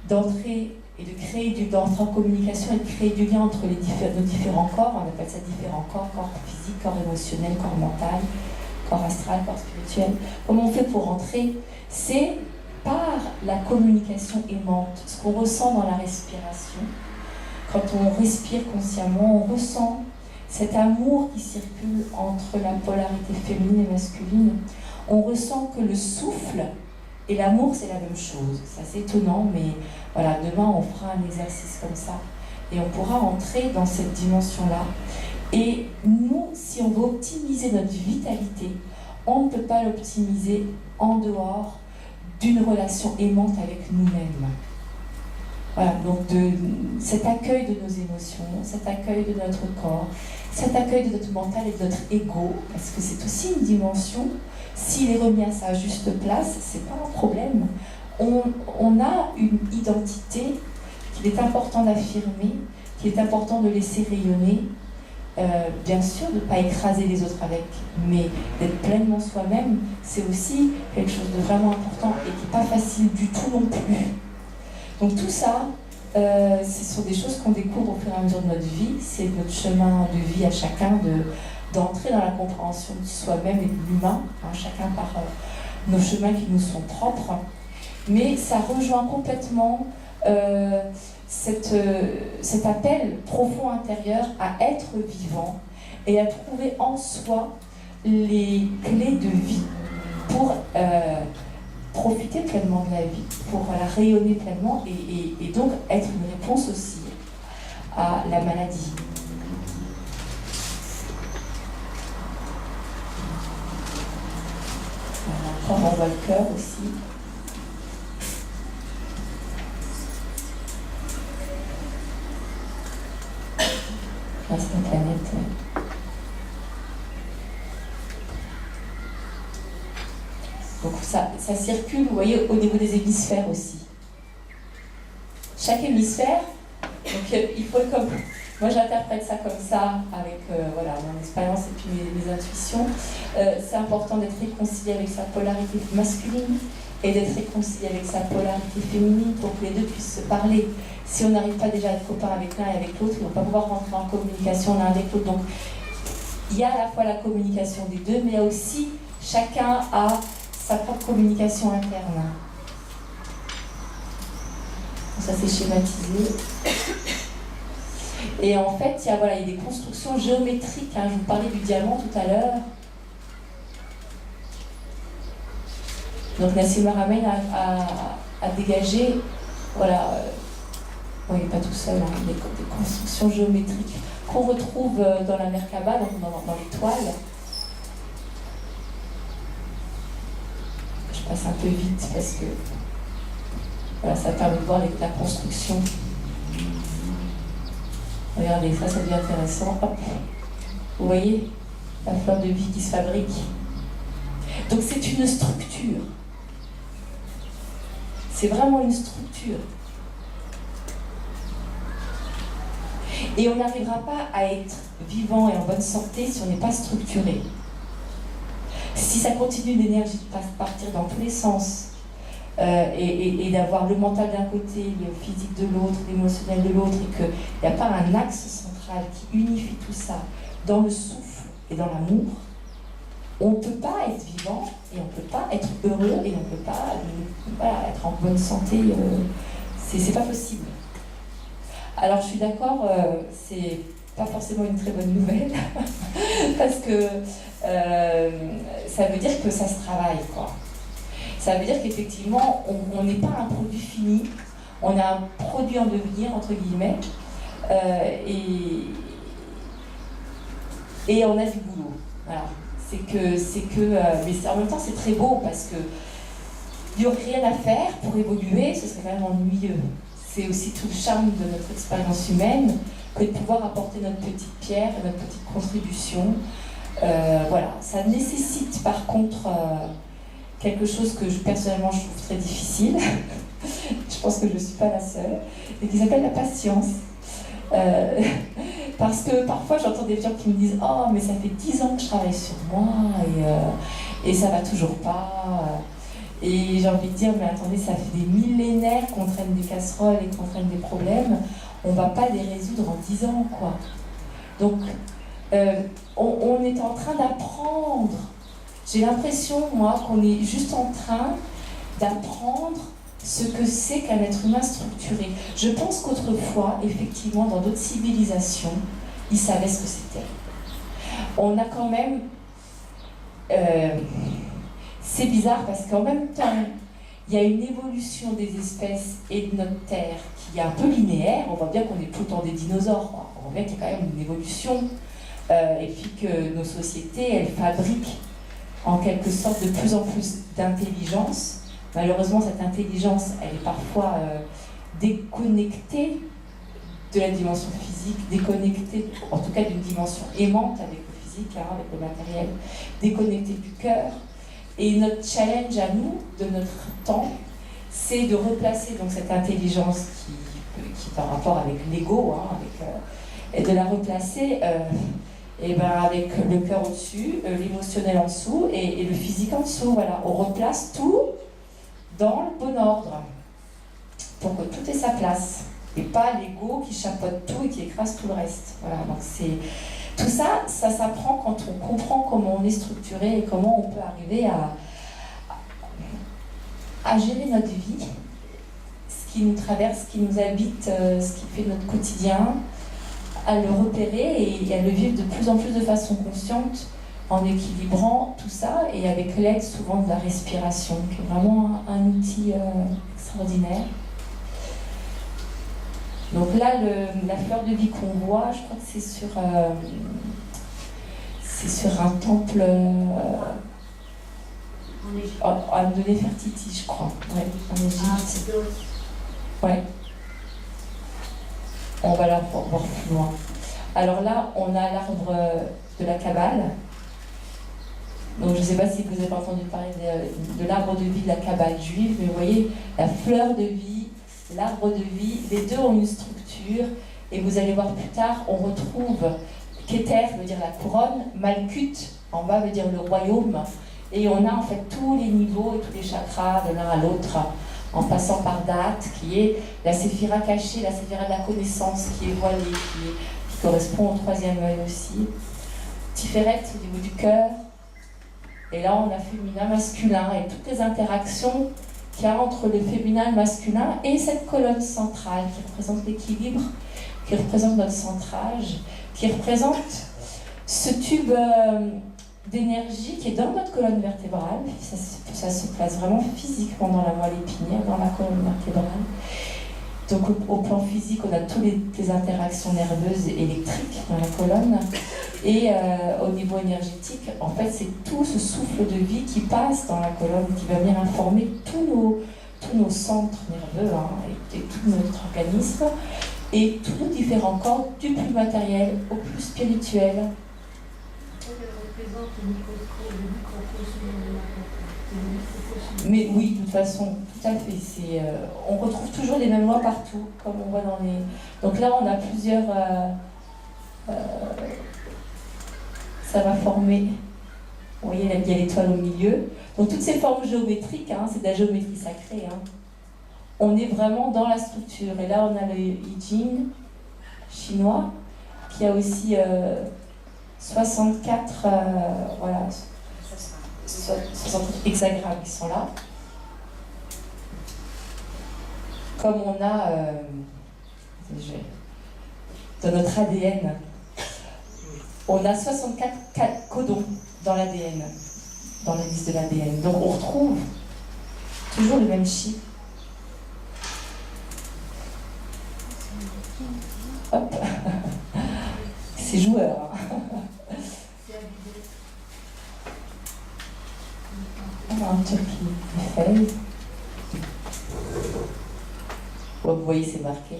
d'entrer et de créer d'entrer en communication et de créer du lien entre nos différents corps, on appelle ça différents corps, corps physique, corps émotionnel, corps mental, corps astral, corps spirituel. Comment on fait pour entrer? C'est par la communication aimante, ce qu'on ressent dans la respiration. Quand on respire consciemment, on ressent cet amour qui circule entre la polarité féminine et masculine. On ressent que le souffle et l'amour, c'est la même chose. C'est assez étonnant, mais voilà, demain, on fera un exercice comme ça. Et on pourra entrer dans cette dimension-là. Et nous, si on veut optimiser notre vitalité, on ne peut pas l'optimiser en dehors d'une relation aimante avec nous-mêmes. Voilà, donc cet accueil de nos émotions, cet accueil de notre corps, cet accueil de notre mental et de notre ego, parce que c'est aussi une dimension, s'il est remis à sa juste place, c'est pas un problème. On a une identité qu'il est important d'affirmer, qu'il est important de laisser rayonner, bien sûr de ne pas écraser les autres avec, mais d'être pleinement soi-même, c'est aussi quelque chose de vraiment important et qui n'est pas facile du tout non plus. Donc tout ça, ce sont des choses qu'on découvre au fur et à mesure de notre vie, c'est notre chemin de vie à chacun d'entrer dans la compréhension de soi-même et de l'humain, hein, chacun par nos chemins qui nous sont propres, mais ça rejoint complètement cet appel profond intérieur à être vivant et à trouver en soi les clés de vie pour profiter pleinement de la vie, pour la rayonner pleinement et donc être une réponse aussi à la maladie. Voilà, encore on voit le cœur aussi. Là, c'est la planète. Donc ça circule, vous voyez, au niveau des hémisphères aussi. Chaque hémisphère, donc il faut comme... Moi j'interprète ça comme ça, avec voilà, mon expérience et puis mes intuitions. C'est important d'être réconcilié avec sa polarité masculine et d'être réconcilié avec sa polarité féminine pour que les deux puissent se parler. Si on n'arrive pas déjà à être copain avec l'un et avec l'autre, ils ne vont pas pouvoir rentrer en communication l'un avec l'autre. Donc il y a à la fois la communication des deux, mais il y a aussi chacun a sa propre communication interne. Ça c'est schématisé. Et en fait, il y a des constructions géométriques. Je vous parlais du diamant tout à l'heure. Donc Nassim Haramein a dégagé, il n'est pas tout seul, des constructions géométriques qu'on retrouve dans la Merkaba, donc dans l'étoile. Je passe un peu vite parce que ça permet de voir la construction. Regardez, ça devient intéressant. Hop. Vous voyez la fleur de vie qui se fabrique. Donc c'est une structure. C'est vraiment une structure. Et on n'arrivera pas à être vivant et en bonne santé si on n'est pas structuré. Si ça continue d'énergie de partir dans tous les sens, et d'avoir le mental d'un côté, le physique de l'autre, l'émotionnel de l'autre, et qu'il n'y a pas un axe central qui unifie tout ça dans le souffle et dans l'amour, on ne peut pas être vivant et on ne peut pas être heureux et on ne peut pas être en bonne santé. C'est pas possible. Alors je suis d'accord, c'est pas forcément une très bonne nouvelle parce que ça veut dire que ça se travaille, quoi. Ça veut dire qu'effectivement, on n'est pas un produit fini, on a un produit en devenir, entre guillemets, et on a du boulot. Voilà. Mais en même temps, c'est très beau parce que il n'y aurait rien à faire pour évoluer, ce serait quand même ennuyeux. C'est aussi tout le charme de notre expérience humaine que de pouvoir apporter notre petite pierre, notre petite contribution. Ça nécessite par contre quelque chose que personnellement je trouve très difficile, je pense que je ne suis pas la seule, et qui s'appelle la patience. Parce que parfois j'entends des gens qui me disent « Oh, mais ça fait 10 ans que je travaille sur moi et ça va toujours pas. » Et j'ai envie de dire « Mais attendez, ça fait des millénaires qu'on traîne des casseroles et qu'on traîne des problèmes, on ne va pas les résoudre en 10 ans, quoi. » Donc, on est en train d'apprendre. J'ai l'impression, moi, qu'on est juste en train d'apprendre ce que c'est qu'un être humain structuré. Je pense qu'autrefois, effectivement, dans d'autres civilisations, ils savaient ce que c'était. On a quand même... c'est bizarre parce qu'en même temps, il y a une évolution des espèces et de notre Terre qui est un peu linéaire. On voit bien qu'on est tout le temps des dinosaures, quoi. On voit bien qu'il y a quand même une évolution. Et puis que nos sociétés, elles fabriquent en quelque sorte de plus en plus d'intelligence. Malheureusement, cette intelligence, elle est parfois déconnectée de la dimension physique, déconnectée, en tout cas d'une dimension aimante avec le physique, avec le matériel, déconnectée du cœur. Et notre challenge à nous, de notre temps, c'est de replacer donc cette intelligence qui est en rapport avec l'ego, et de la replacer avec le cœur au-dessus, l'émotionnel en dessous et le physique en dessous. Voilà, on replace tout dans le bon ordre pour que tout ait sa place et pas l'ego qui chapeaute tout et qui écrase tout le reste. Voilà, donc tout ça s'apprend quand on comprend comment on est structuré et comment on peut arriver à gérer notre vie, ce qui nous traverse, ce qui nous habite, ce qui fait notre quotidien, à le repérer et à le vivre de plus en plus de façon consciente, en équilibrant tout ça et avec l'aide souvent de la respiration, qui est vraiment un outil extraordinaire. Donc là, la fleur de vie qu'on voit, je crois que c'est sur un temple de Nefertiti, je crois, en Égypte. Ouais. On va la voir plus loin. Alors là, on a l'arbre de la Kabbale. Donc je ne sais pas si vous avez entendu parler de l'arbre de vie de la Kabbale juive, mais vous voyez, la fleur de vie, l'arbre de vie, les deux ont une structure, et vous allez voir plus tard, on retrouve Keter veut dire la couronne, Malkut en bas veut dire le royaume, et on a en fait tous les niveaux et tous les chakras de l'un à l'autre, en passant par Date, qui est la séphira cachée, la séphira de la connaissance, qui est voilée, qui correspond au troisième œil aussi. Tiferet au niveau du cœur. Et là, on a féminin, masculin, et toutes les interactions qu'il y a entre le féminin et le masculin, et cette colonne centrale qui représente l'équilibre, qui représente notre centrage, qui représente ce tube d'énergie qui est dans notre colonne vertébrale. Ça se place vraiment physiquement dans la moelle épinière, dans la colonne vertébrale. Donc au plan physique, on a toutes les interactions nerveuses et électriques dans la colonne. Et au niveau énergétique, en fait, c'est tout ce souffle de vie qui passe dans la colonne, qui va venir informer tous nos centres nerveux, hein, et tout notre organisme, et tous nos différents corps, du plus matériel au plus spirituel. Elle représente le microcosme de la. Mais oui, de toute façon, tout à fait. On retrouve toujours les mêmes lois partout, comme on voit dans les... Donc là, on a plusieurs... ça va former... Vous voyez, il y a l'étoile au milieu. Donc toutes ces formes géométriques, hein, c'est de la géométrie sacrée. Hein. On est vraiment dans la structure. Et là, on a le I Ching chinois, qui a aussi 64... voilà... 60 hexagrammes qui sont là. Comme on a dans notre ADN, on a 64 codons dans l'ADN, dans la liste de l'ADN. Donc on retrouve toujours le même chiffre. Hop, c'est joueur. Un truc qui fait. Vous voyez, c'est marqué.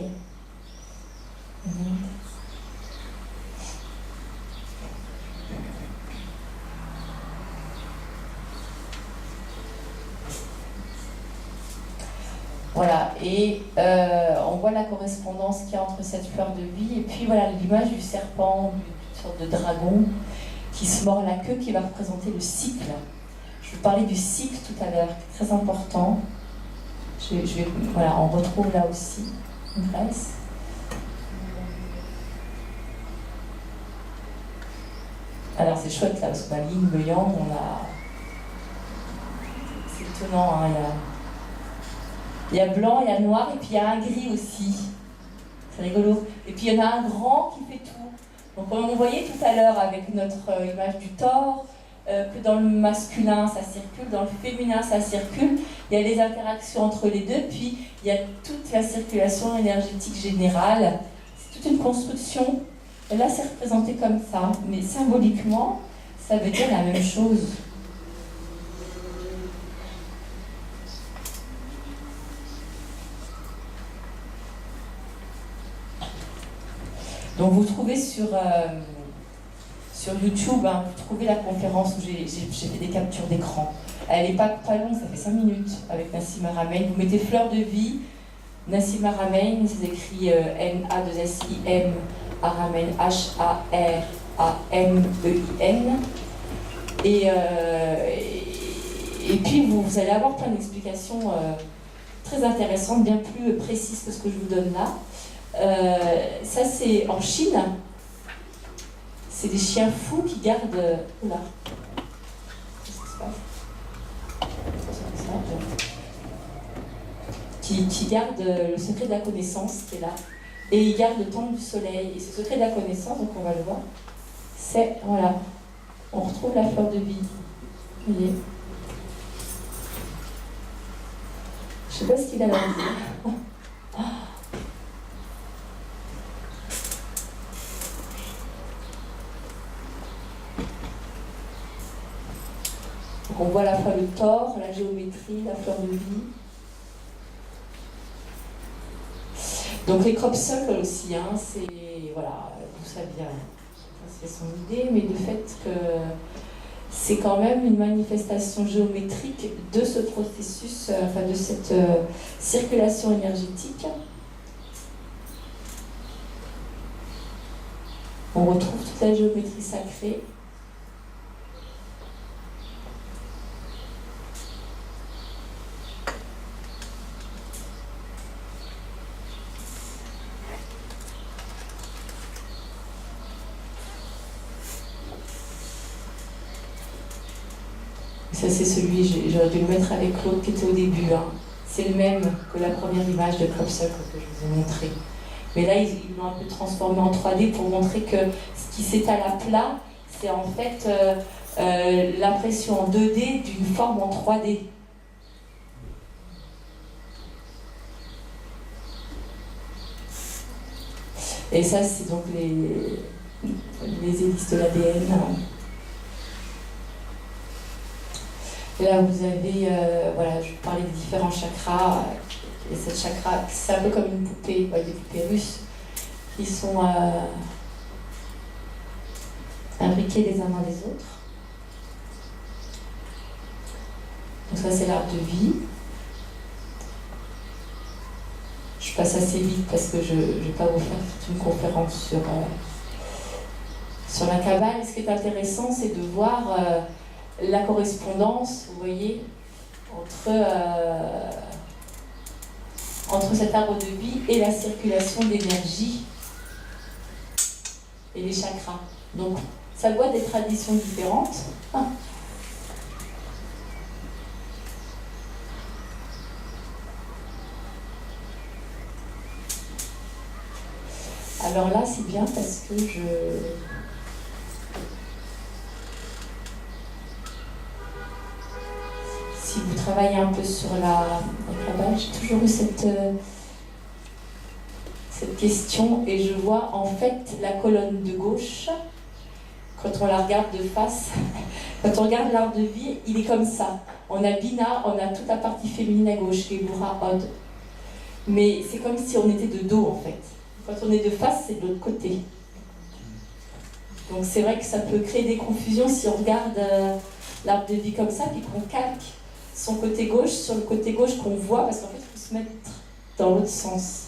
Voilà, et on voit la correspondance qu'il y a entre cette fleur de vie et puis voilà l'image du serpent, d'une sorte de dragon qui se mord la queue, qui va représenter le cycle. Je vous parlais du cycle tout à l'heure, très important. Voilà, on retrouve là aussi une Grèce. Alors c'est chouette là, parce qu'on a Yin, le Yang, on a... C'est étonnant, hein, il y a blanc, il y a noir, et puis il y a un gris aussi. C'est rigolo. Et puis il y en a un grand qui fait tout. Donc comme on voyait tout à l'heure avec notre image du Thor, que dans le masculin ça circule, dans le féminin ça circule, il y a les interactions entre les deux, puis il y a toute la circulation énergétique générale. C'est toute une construction. Et là c'est représenté comme ça, mais symboliquement, ça veut dire la même chose. Donc vous trouvez sur YouTube, hein, vous trouvez la conférence où j'ai fait des captures d'écran. Elle n'est pas longue, ça fait 5 minutes avec Nassima Haramein. Vous mettez fleur de vie, Nassima Haramein, c'est écrit N-A-2-S-I-M, Haramein, H-A-R-A-M-E-I-N. Et puis vous allez avoir plein d'explications très intéressantes, bien plus précises que ce que je vous donne là. Ça c'est en Chine, c'est des chiens fous qui gardent... Oula, qu'est-ce qui se passe? Qui gardent le secret de la connaissance qui est là, et ils gardent le temple du soleil, et ce secret de la connaissance, donc on va le voir, c'est, voilà, on retrouve la fleur de vie, vous voyez. Je sais pas ce qu'il a là. Donc on voit à la fois le Thor, la géométrie, la fleur de vie. Donc les crop circles aussi, hein, c'est, voilà, tout ça vient, c'est son idée, mais le fait que c'est quand même une manifestation géométrique de ce processus, enfin de cette circulation énergétique. On retrouve toute la géométrie sacrée. Ça, c'est celui, j'aurais dû le mettre avec l'autre qui était au début. Hein. C'est le même que la première image de Klopstock que je vous ai montré. Mais là, ils l'ont un peu transformé en 3D pour montrer que ce qui s'étale à plat, c'est en fait l'impression en 2D d'une forme en 3D. Et ça, c'est donc les hélices de l'ADN. Là, vous avez, voilà, je vous parlais des différents chakras. Et cette chakra, c'est un peu comme une poupée, des poupées russes, qui sont imbriquées les uns dans les autres. Donc ça, c'est l'arbre de vie. Je passe assez vite parce que je ne vais pas vous faire toute une conférence sur la Kabbale. Ce qui est intéressant, c'est de voir la correspondance, vous voyez, entre cet arbre de vie et la circulation d'énergie et les chakras. Donc, ça doit des traditions différentes. Alors là, c'est bien parce que si vous travaillez un peu sur la Kabbale, j'ai toujours eu cette question et je vois en fait la colonne de gauche, quand on la regarde de face, quand on regarde l'arbre de vie, il est comme ça. On a Bina, on a toute la partie féminine à gauche, les Boura, Od. Mais c'est comme si on était de dos en fait. Quand on est de face, c'est de l'autre côté. Donc c'est vrai que ça peut créer des confusions si on regarde l'arbre de vie comme ça, puis qu'on calque son côté gauche sur le côté gauche qu'on voit, parce qu'en fait, il faut se mettre dans l'autre sens.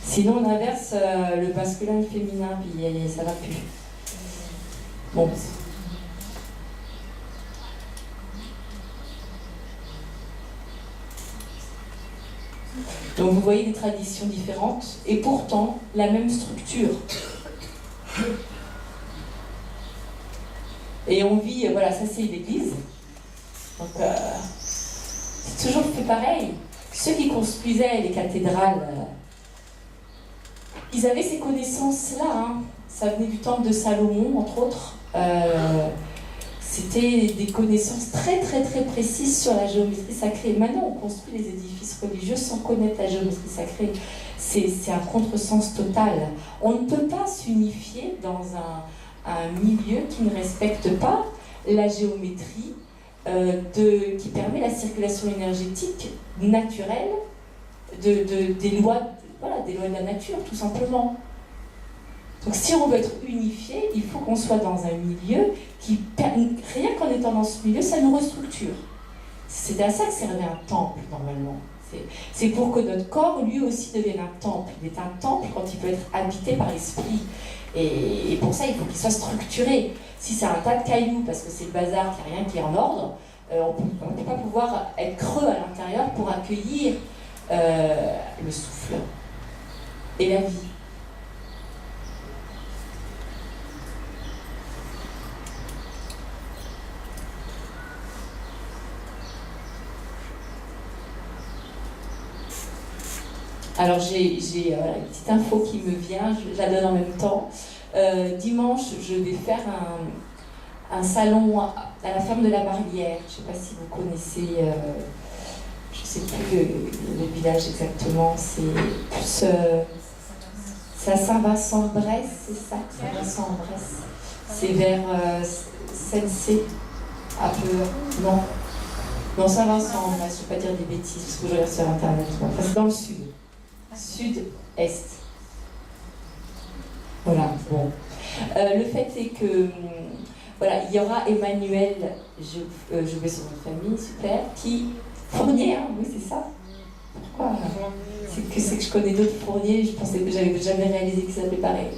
Sinon, on inverse le masculin et le féminin, puis ça va plus. Bon. Donc vous voyez des traditions différentes, et pourtant la même structure. Et on vit, voilà, ça c'est l'église. Donc c'est toujours fait pareil. Ceux qui construisaient les cathédrales, ils avaient ces connaissances-là. Hein. Ça venait du temple de Salomon, entre autres. C'était des connaissances très très très précises sur la géométrie sacrée. Maintenant, on construit les édifices religieux sans connaître la géométrie sacrée. C'est un contresens total. On ne peut pas s'unifier dans un milieu qui ne respecte pas la géométrie qui permet la circulation énergétique naturelle des lois de la nature, tout simplement. Donc si on veut être unifié, il faut qu'on soit dans un milieu qui, rien qu'en étant dans ce milieu, ça nous restructure. C'est à ça que servait un temple, normalement. C'est pour que notre corps, lui aussi, devienne un temple. Il est un temple quand il peut être habité par l'esprit. Et pour ça, il faut qu'il soit structuré. Si c'est un tas de cailloux, parce que c'est le bazar, qu'il n'y a rien qui est en ordre, on ne peut pas pouvoir être creux à l'intérieur pour accueillir le souffle et la vie. Alors j'ai une petite info qui me vient, je la donne en même temps. Dimanche, je vais faire un salon à la ferme de la Marlière. Je ne sais pas si vous connaissez, je ne sais plus le village exactement, c'est plus... c'est à Saint-Vincent-en-Bresse, c'est ça? Saint-Vincent-en-Bresse. C'est vers Sensé, un peu... Non, Saint-Vincent, je ne vais pas dire des bêtises, parce que je regarde sur Internet. Enfin, c'est dans le sud. Sud-est. Voilà, bon. Le fait est que, voilà, il y aura Emmanuel, je vais sur votre famille, super, qui, Fournier, hein, oui, c'est ça. Pourquoi? C'est que je connais d'autres Fourniers, je pensais que j'avais jamais réalisé qu'ils s'appelaient pareil.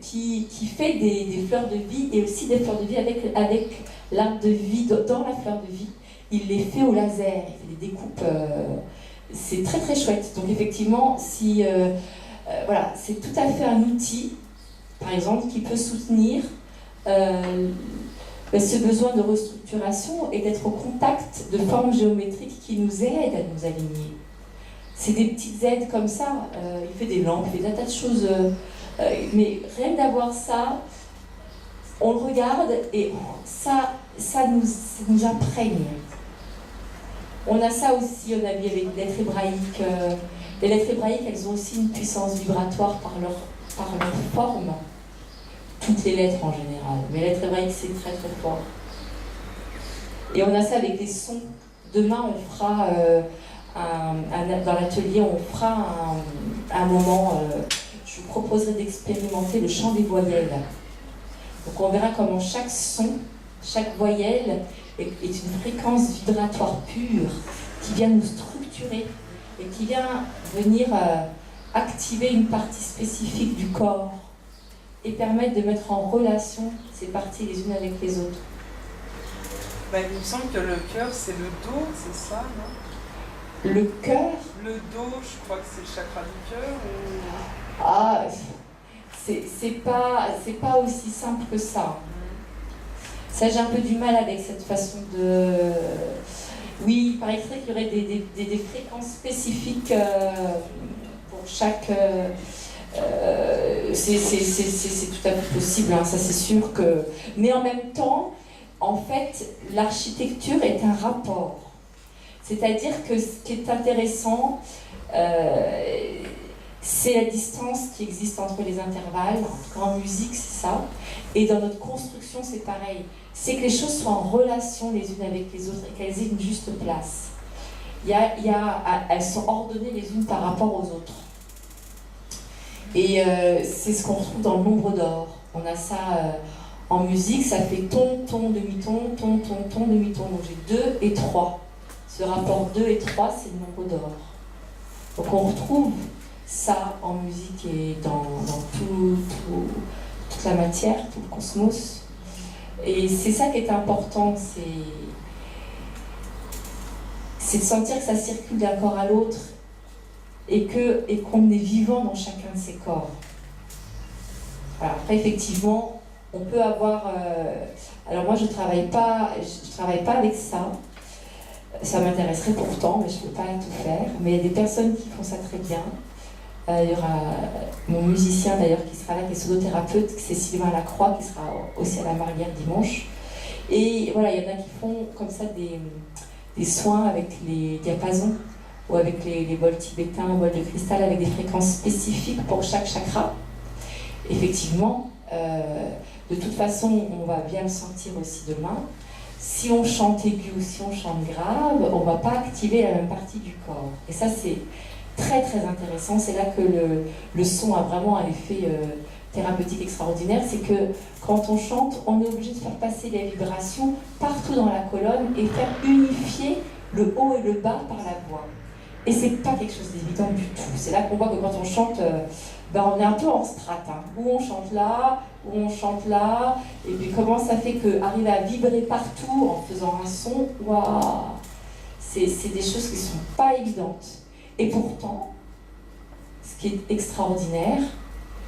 Qui fait des fleurs de vie, et aussi des fleurs de vie avec l'arbre de vie, dans la fleur de vie. Il les fait au laser, il fait des découpes... c'est très très chouette. Donc effectivement, si voilà, c'est tout à fait un outil, par exemple, qui peut soutenir ce besoin de restructuration est d'être au contact de formes géométriques qui nous aident à nous aligner. C'est des petites aides comme ça. Il fait des lampes, il fait des tas de choses. Mais rien d'avoir ça, on le regarde et ça nous imprègne. On a ça aussi, on a vu avec les lettres hébraïques. Les lettres hébraïques, elles ont aussi une puissance vibratoire par leur forme. Toutes les lettres en général, mais les lettres hébraïques, c'est très très fort. Et on a ça avec les sons. Demain, on fera, dans l'atelier, on fera un moment, je vous proposerai d'expérimenter le chant des voyelles. Donc on verra comment chaque son, chaque voyelle est une fréquence vibratoire pure qui vient nous structurer et qui vient venir activer une partie spécifique du corps et permettre de mettre en relation ces parties les unes avec les autres. Ben, il me semble que le cœur, c'est le dos, c'est ça, non? Le cœur? Le dos, je crois que c'est le chakra du cœur ou... Ah, c'est pas aussi simple que ça. Ça, j'ai un peu du mal avec cette façon de... Oui, il paraîtrait qu'il y aurait des fréquences spécifiques pour chaque... c'est tout à fait possible, hein, ça c'est sûr que... Mais en même temps, en fait, l'architecture est un rapport. C'est-à-dire que ce qui est intéressant, c'est la distance qui existe entre les intervalles. En tout cas, en musique, c'est ça. Et dans notre construction, c'est pareil. C'est que les choses soient en relation les unes avec les autres et qu'elles aient une juste place. Elles sont ordonnées les unes par rapport aux autres. Et c'est ce qu'on retrouve dans le nombre d'or. On a ça en musique, ça fait ton, ton, demi-ton, ton, ton, ton, demi-ton. Donc j'ai 2 et 3. Ce rapport 2 et 3, c'est le nombre d'or. Donc on retrouve ça en musique et dans toute la matière, tout le cosmos. Et c'est ça qui est important, c'est de sentir que ça circule d'un corps à l'autre et qu'on est vivant dans chacun de ces corps. Alors après, effectivement, on peut avoir... alors moi, je travaille pas avec ça. Ça m'intéresserait pourtant, mais je ne peux pas tout faire. Mais il y a des personnes qui font ça très bien. Il y aura mon musicien d'ailleurs qui sera là, qui est sodothérapeute, c'est Sylvain Lacroix, qui sera aussi à la Marlière dimanche. Et voilà, il y en a qui font comme ça des soins avec les diapasons ou avec les bols tibétains, bols de cristal, avec des fréquences spécifiques pour chaque chakra. Effectivement, de toute façon, on va bien le sentir aussi demain. Si on chante aigu ou si on chante grave, on ne va pas activer la même partie du corps. Et ça, c'est très très intéressant. C'est là que le son a vraiment un effet thérapeutique extraordinaire. C'est que quand on chante, on est obligé de faire passer les vibrations partout dans la colonne et faire unifier le haut et le bas par la voix. Et c'est pas quelque chose d'évident du tout. C'est là qu'on voit que quand on chante, on est un peu en strate. Hein. Où on chante là, où on chante là. Et puis comment ça fait qu'arriver à vibrer partout en faisant un son, waouh, c'est des choses qui ne sont pas évidentes. Et pourtant, ce qui est extraordinaire,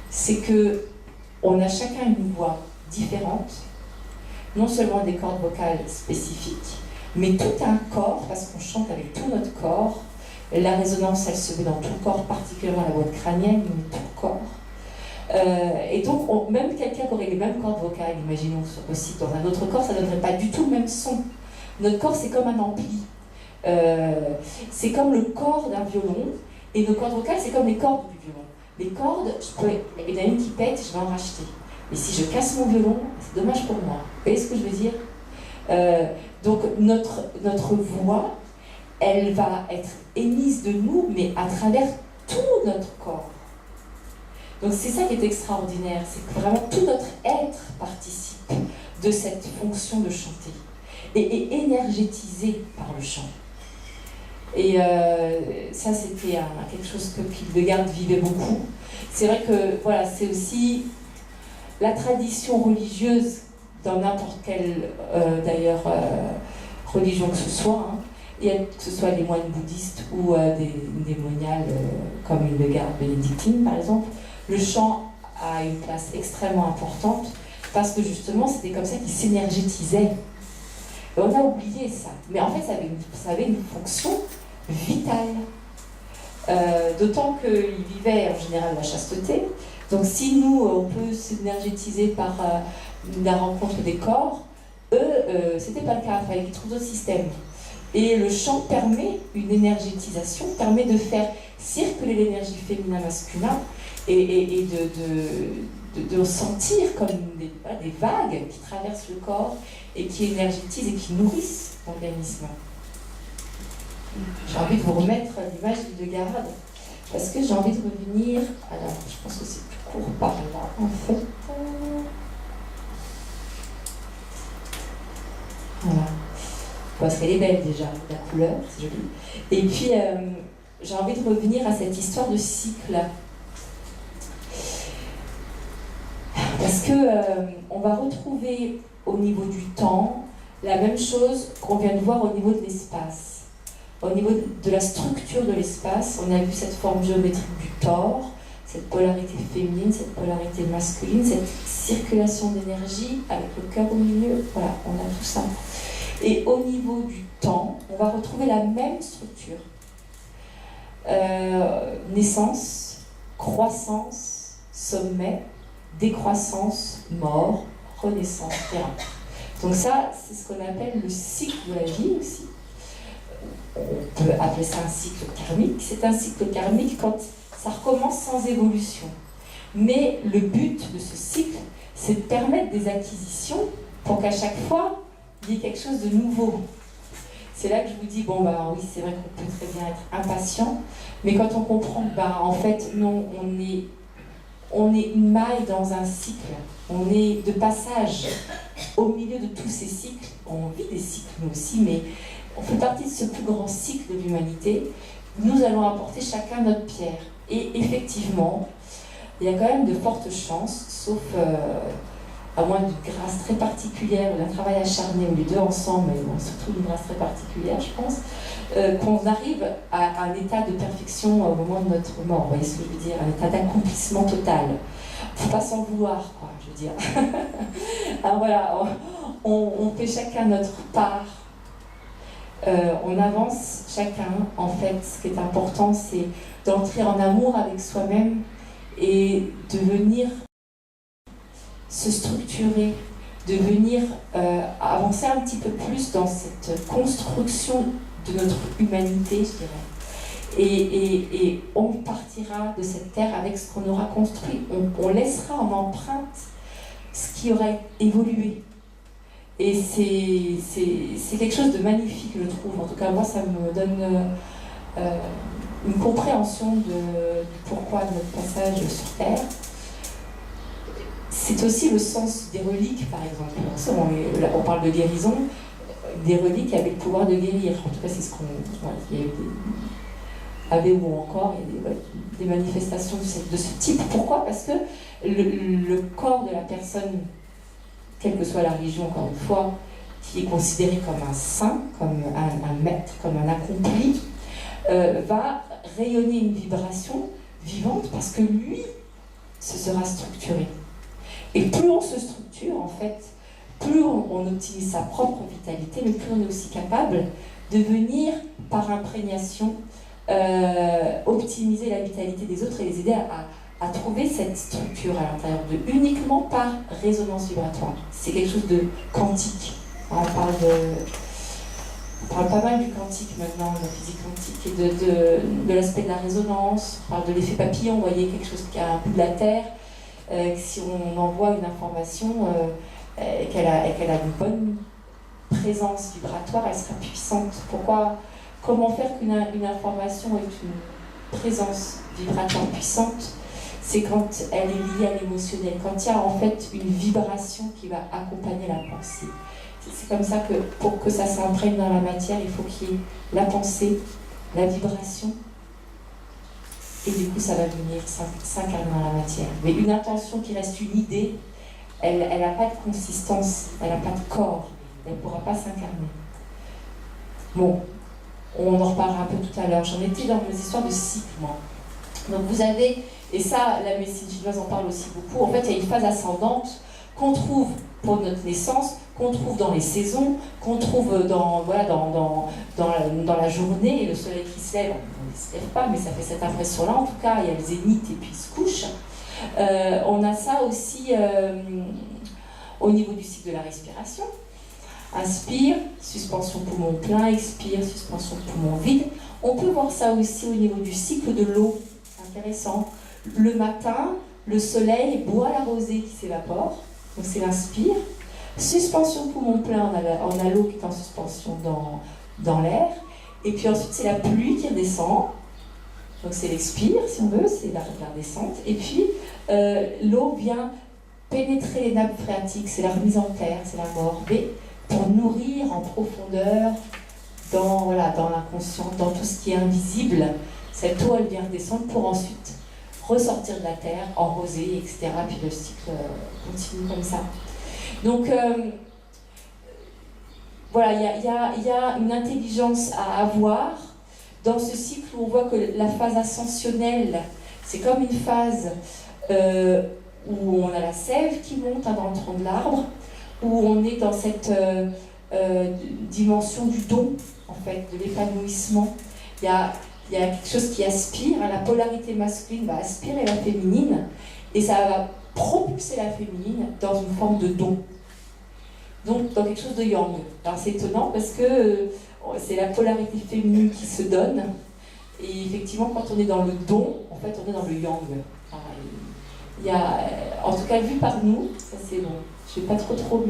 c'est que on a chacun une voix différente, non seulement des cordes vocales spécifiques, mais tout un corps, parce qu'on chante avec tout notre corps. La résonance, elle se met dans tout le corps, particulièrement la boîte crânienne, mais tout le corps. Et donc, même quelqu'un qui aurait les mêmes cordes vocales, imaginons aussi dans un autre corps, ça ne donnerait pas du tout le même son. Notre corps, c'est comme un ampli. C'est comme le corps d'un violon, et nos cordes vocales, c'est comme les cordes du violon. Les cordes, il y en a une qui pète, je vais en racheter. Mais si je casse mon violon, c'est dommage pour moi. Vous voyez ce que je veux dire? Donc, notre voix, elle va être émise de nous, mais à travers tout notre corps. Donc c'est ça qui est extraordinaire, c'est que vraiment tout notre être participe de cette fonction de chanter et est énergétisé par le chant. Et ça, c'était quelque chose que Hildegard vivait beaucoup. C'est vrai que voilà, c'est aussi la tradition religieuse dans n'importe quelle d'ailleurs religion que ce soit. Hein. Que ce soit des moines bouddhistes ou des moniales comme Hildegard bénédictine par exemple, le chant a une place extrêmement importante parce que justement, c'était comme ça qu'ils s'énergétisaient. Et on a oublié ça. Mais en fait, ça avait une fonction vitale. D'autant qu'ils vivaient en général la chasteté. Donc si nous, on peut s'énergétiser par la rencontre des corps, eux, c'était pas le cas. Il fallait qu'ils trouvent d'autres systèmes. Et le chant permet une énergétisation, permet de faire circuler l'énergie féminin-masculin et de sentir comme des vagues qui traversent le corps et qui énergétisent et qui nourrissent l'organisme. J'ai envie de vous remettre l'image d'Hildegarde parce que j'ai envie de revenir. Alors, je pense que c'est plus court par là, en fait. Voilà. Parce qu'elle est belle déjà, la couleur, c'est joli. Et puis, j'ai envie de revenir à cette histoire de cycle. Parce que on va retrouver au niveau du temps la même chose qu'on vient de voir au niveau de l'espace. Au niveau de la structure de l'espace, on a vu cette forme géométrique du tore, cette polarité féminine, cette polarité masculine, cette circulation d'énergie avec le cœur au milieu. Voilà, on a tout ça. Et au niveau du temps, on va retrouver la même structure. Naissance, croissance, sommet, décroissance, mort, renaissance, terrain. Donc ça, c'est ce qu'on appelle le cycle de la vie aussi. On peut appeler ça un cycle karmique. C'est un cycle karmique quand ça recommence sans évolution. Mais le but de ce cycle, c'est de permettre des acquisitions pour qu'à chaque fois, il y ait quelque chose de nouveau. C'est là que je vous dis, bon, bah oui, c'est vrai qu'on peut très bien être impatient, mais quand on comprend, bah en fait, non, on est une maille dans un cycle. On est de passage au milieu de tous ces cycles. On vit des cycles, nous aussi, mais on fait partie de ce plus grand cycle de l'humanité. Nous allons apporter chacun notre pierre. Et effectivement, il y a quand même de fortes chances, sauf à moins d'une grâce très particulière, ou d'un travail acharné, ou les deux ensemble, mais bon, surtout une grâce très particulière, je pense, qu'on arrive à un état de perfection au moment de notre mort. Vous voyez ce que je veux dire? Un état d'accomplissement total. Il ne faut pas s'en vouloir, quoi, je veux dire. Alors voilà, on fait chacun notre part. On avance chacun. En fait, ce qui est important, c'est d'entrer en amour avec soi-même et de venir se structurer, de venir avancer un petit peu plus dans cette construction de notre humanité, je dirais. Et on partira de cette terre avec ce qu'on aura construit. On laissera en empreinte ce qui aura évolué. Et c'est quelque chose de magnifique, je trouve. En tout cas, moi, ça me donne une compréhension du pourquoi de notre passage sur Terre. C'est aussi le sens des reliques, par exemple. On parle de guérison, des reliques avaient le pouvoir de guérir. En tout cas, c'est ce qu'on... Il y a eu ou encore, il y a des manifestations de ce type. Pourquoi? Parce que le corps de la personne, quelle que soit la religion, encore une fois, qui est considéré comme un saint, comme un maître, comme un accompli, va rayonner une vibration vivante parce que lui se sera structuré. Et plus on se structure, en fait, plus on optimise sa propre vitalité, mais plus on est aussi capable de venir, par imprégnation, optimiser la vitalité des autres et les aider à trouver cette structure à l'intérieur d'eux, uniquement par résonance vibratoire. C'est quelque chose de quantique. On parle pas mal du quantique maintenant, de la physique quantique, et de l'aspect de la résonance. On parle de l'effet papillon, vous voyez, quelque chose qui a un bout de la Terre. Si on envoie une information et qu'elle a une bonne présence vibratoire, elle sera puissante. Comment faire qu'une information ait une présence vibratoire puissante? C'est quand elle est liée à l'émotionnel, quand il y a en fait une vibration qui va accompagner la pensée. C'est comme ça que pour que ça s'imprègne dans la matière, il faut qu'il y ait la pensée, la vibration, et du coup ça va venir s'incarner dans la matière. Mais une intention qui reste une idée, elle n'a pas de consistance, elle n'a pas de corps, elle ne pourra pas s'incarner. Bon, on en reparlera un peu tout à l'heure. J'en étais dans mes histoires de cycle, moi. Donc vous avez, et ça, la médecine chinoise en parle aussi beaucoup, en fait il y a une phase ascendante qu'on trouve pour notre naissance, qu'on trouve dans les saisons, qu'on trouve dans la journée, et le soleil qui se lève, on ne se lève pas, mais ça fait cette impression-là, en tout cas, il y a le zénith et puis il se couche. On a ça aussi au niveau du cycle de la respiration. Inspire, suspension poumon plein, expire, suspension poumon vide. On peut voir ça aussi au niveau du cycle de l'eau, c'est intéressant. Le matin, le soleil boit la rosée qui s'évapore, donc c'est l'inspire. Suspension poumon plein, on a l'eau qui est en suspension dans l'air. Et puis ensuite, c'est la pluie qui redescend. Donc c'est l'expire, si on veut, c'est la descente. Et puis, l'eau vient pénétrer les nappes phréatiques, c'est la remise en terre, c'est la mort. Mais pour nourrir en profondeur, dans l'inconscient, dans tout ce qui est invisible, cette eau, elle vient redescendre pour ensuite ressortir de la terre en rosée, etc. Puis le cycle continue comme ça. Donc, voilà, il y a une intelligence à avoir dans ce cycle où on voit que la phase ascensionnelle, c'est comme une phase où on a la sève qui monte dans le tronc de l'arbre, où on est dans cette dimension du don, en fait, de l'épanouissement. Il y a quelque chose qui aspire, la polarité masculine va aspirer la féminine, et ça va propulser la féminine dans une forme de don. Donc, dans quelque chose de yang. Alors, c'est étonnant parce que c'est la polarité féminine qui se donne, et effectivement, quand on est dans le don, en fait, on est dans le yang. Alors, il y a, en tout cas, vu par nous, ça c'est bon. Je ne vais pas trop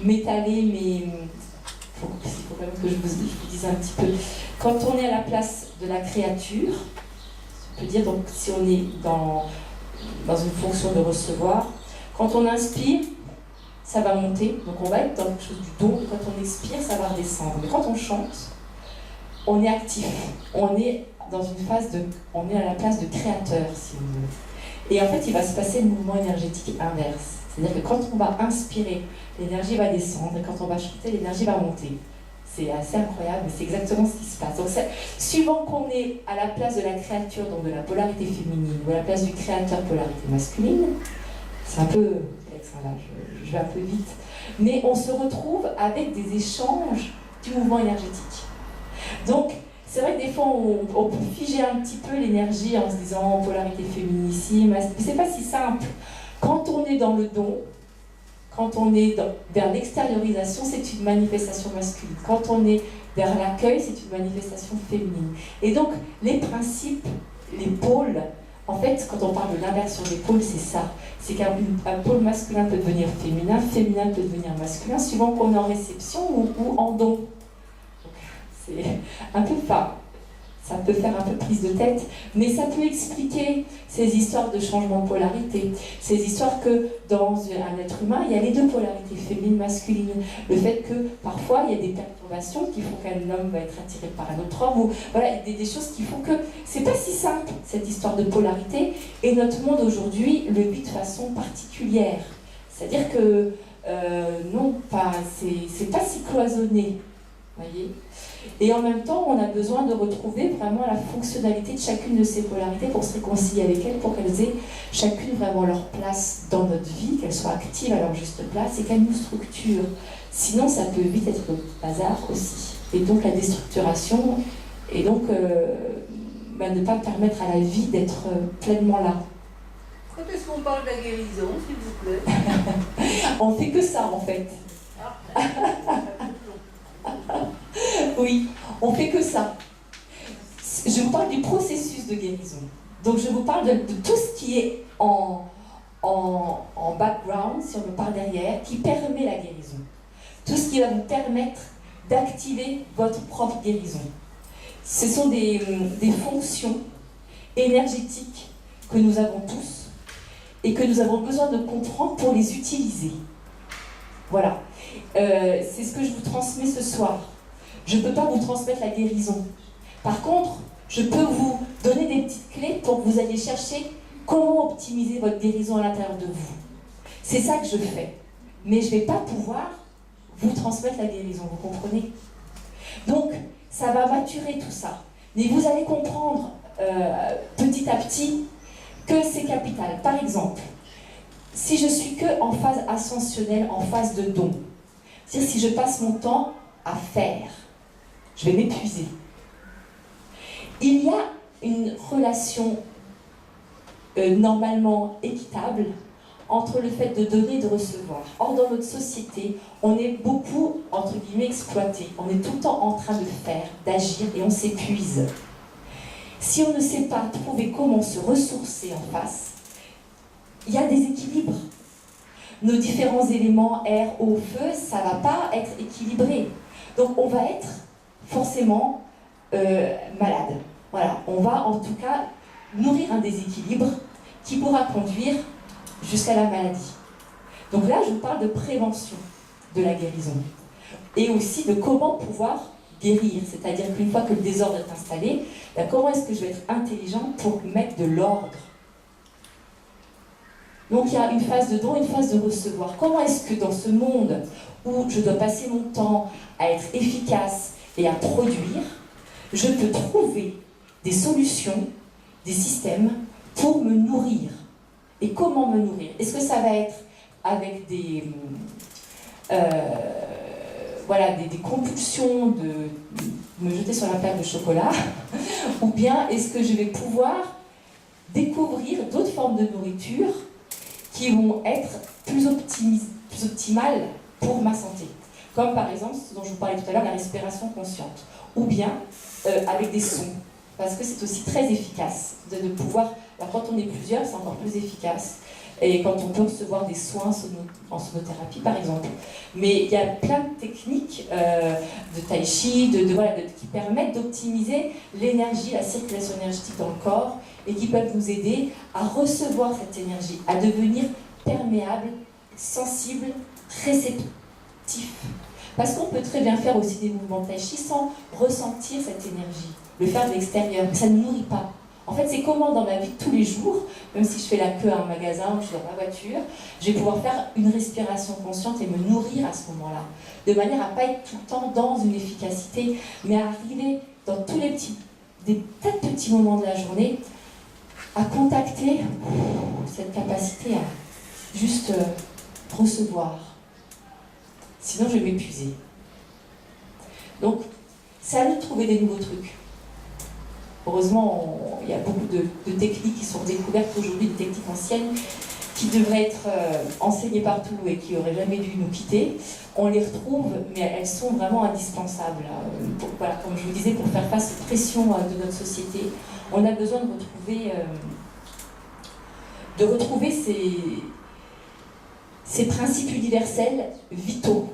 m'étaler, mais il faut quand même que je vous dise un petit peu. Quand on est à la place de la créature, on peut dire, donc, si on est dans une fonction de recevoir, quand on inspire, ça va monter, donc on va être dans quelque chose du don, et quand on expire, ça va redescendre. Mais quand on chante, on est actif, on est dans une phase on est à la place de créateur, si vous voulez. Et en fait, il va se passer le mouvement énergétique inverse. C'est-à-dire que quand on va inspirer, l'énergie va descendre, et quand on va chanter, l'énergie va monter. C'est assez incroyable, mais c'est exactement ce qui se passe. Donc, suivant qu'on est à la place de la créature, donc de la polarité féminine, ou à la place du créateur, polarité masculine, c'est un peu complexe, là, je vais un peu vite, mais on se retrouve avec des échanges du mouvement énergétique. Donc, c'est vrai que des fois, on peut figer un petit peu l'énergie en se disant polarité féminissime, mais c'est pas si simple. Quand on est dans le don, quand on est vers l'extériorisation, c'est une manifestation masculine. Quand on est vers l'accueil, c'est une manifestation féminine. Et donc, les principes, les pôles, en fait, quand on parle de l'inversion des pôles, c'est ça. C'est qu'un pôle masculin peut devenir féminin, féminin peut devenir masculin, suivant qu'on est en réception ou en don. C'est un peu pas. Ça peut faire un peu prise de tête, mais ça peut expliquer ces histoires de changement de polarité, ces histoires que dans un être humain, il y a les deux polarités, féminine, masculine. Le fait que parfois, il y a des perturbations qui font qu'un homme va être attiré par un autre homme, ou voilà, des choses qui font que c'est pas si simple, cette histoire de polarité, et notre monde aujourd'hui le vit de façon particulière. C'est-à-dire que, non, c'est pas si cloisonné, voyez. Et en même temps, on a besoin de retrouver vraiment la fonctionnalité de chacune de ces polarités pour se réconcilier avec elles, pour qu'elles aient chacune vraiment leur place dans notre vie, qu'elles soient actives à leur juste place et qu'elles nous structurent. Sinon, ça peut vite être le bazar aussi. Et donc la déstructuration, et donc ne pas permettre à la vie d'être pleinement là. Quand est-ce qu'on parle de la guérison, s'il vous plaît? On fait que ça, en fait. Oui, on fait que ça. Je vous parle du processus de guérison. Donc je vous parle de tout ce qui est en background, si on me parle derrière, qui permet la guérison. Tout ce qui va vous permettre d'activer votre propre guérison. Ce sont des fonctions énergétiques que nous avons tous et que nous avons besoin de comprendre pour les utiliser. Voilà. C'est ce que je vous transmets ce soir. Je ne peux pas vous transmettre la guérison. Par contre, je peux vous donner des petites clés pour que vous alliez chercher comment optimiser votre guérison à l'intérieur de vous. C'est ça que je fais. Mais je ne vais pas pouvoir vous transmettre la guérison, vous comprenez? Donc, ça va maturer tout ça. Mais vous allez comprendre petit à petit que c'est capital. Par exemple, si je suis que en phase ascensionnelle, en phase de don, c'est-à-dire si je passe mon temps à faire, je vais m'épuiser. Il y a une relation normalement équitable entre le fait de donner et de recevoir. Or, dans notre société, on est beaucoup, entre guillemets, exploité. On est tout le temps en train de faire, d'agir, et on s'épuise. Si on ne sait pas trouver comment se ressourcer en face, il y a des équilibres. Nos différents éléments, air, eau, feu, ça ne va pas être équilibré. Donc, on va être forcément malade. Voilà, on va en tout cas nourrir un déséquilibre qui pourra conduire jusqu'à la maladie. Donc là, je vous parle de prévention de la guérison et aussi de comment pouvoir guérir, c'est-à-dire qu'une fois que le désordre est installé, ben comment est-ce que je vais être intelligente pour mettre de l'ordre. Donc il y a une phase de don, une phase de recevoir. Comment est-ce que dans ce monde où je dois passer mon temps à être efficace et à produire, je peux trouver des solutions, des systèmes pour me nourrir. Et comment me nourrir? Est-ce que ça va être avec des compulsions de me jeter sur la plaque de chocolat ou bien est-ce que je vais pouvoir découvrir d'autres formes de nourriture qui vont être plus optimales pour ma santé? Comme par exemple, ce dont je vous parlais tout à l'heure, la respiration consciente. Ou bien avec des sons. Parce que c'est aussi très efficace de pouvoir... Alors quand on est plusieurs, c'est encore plus efficace. Et quand on peut recevoir des soins en sonothérapie, par exemple. Mais il y a plein de techniques de tai chi, qui permettent d'optimiser l'énergie, la circulation énergétique dans le corps, et qui peuvent nous aider à recevoir cette énergie, à devenir perméable, sensible, réceptif. Parce qu'on peut très bien faire aussi des mouvements de tai chi sans ressentir cette énergie, le faire de l'extérieur, mais ça ne nourrit pas. En fait, c'est comment dans ma vie de tous les jours, même si je fais la queue à un magasin ou je suis dans ma voiture, je vais pouvoir faire une respiration consciente et me nourrir à ce moment-là, de manière à ne pas être tout le temps dans une efficacité, mais à arriver dans tous les des tas de petits moments de la journée, à contacter cette capacité à juste recevoir. Sinon, je vais m'épuiser. Donc, c'est à nous de trouver des nouveaux trucs. Heureusement, il y a beaucoup de techniques qui sont découvertes aujourd'hui, des techniques anciennes, qui devraient être enseignées partout et qui n'auraient jamais dû nous quitter. On les retrouve, mais elles sont vraiment indispensables. Voilà, comme je vous disais, pour faire face aux pressions de notre société, on a besoin de retrouver ces principes universels vitaux.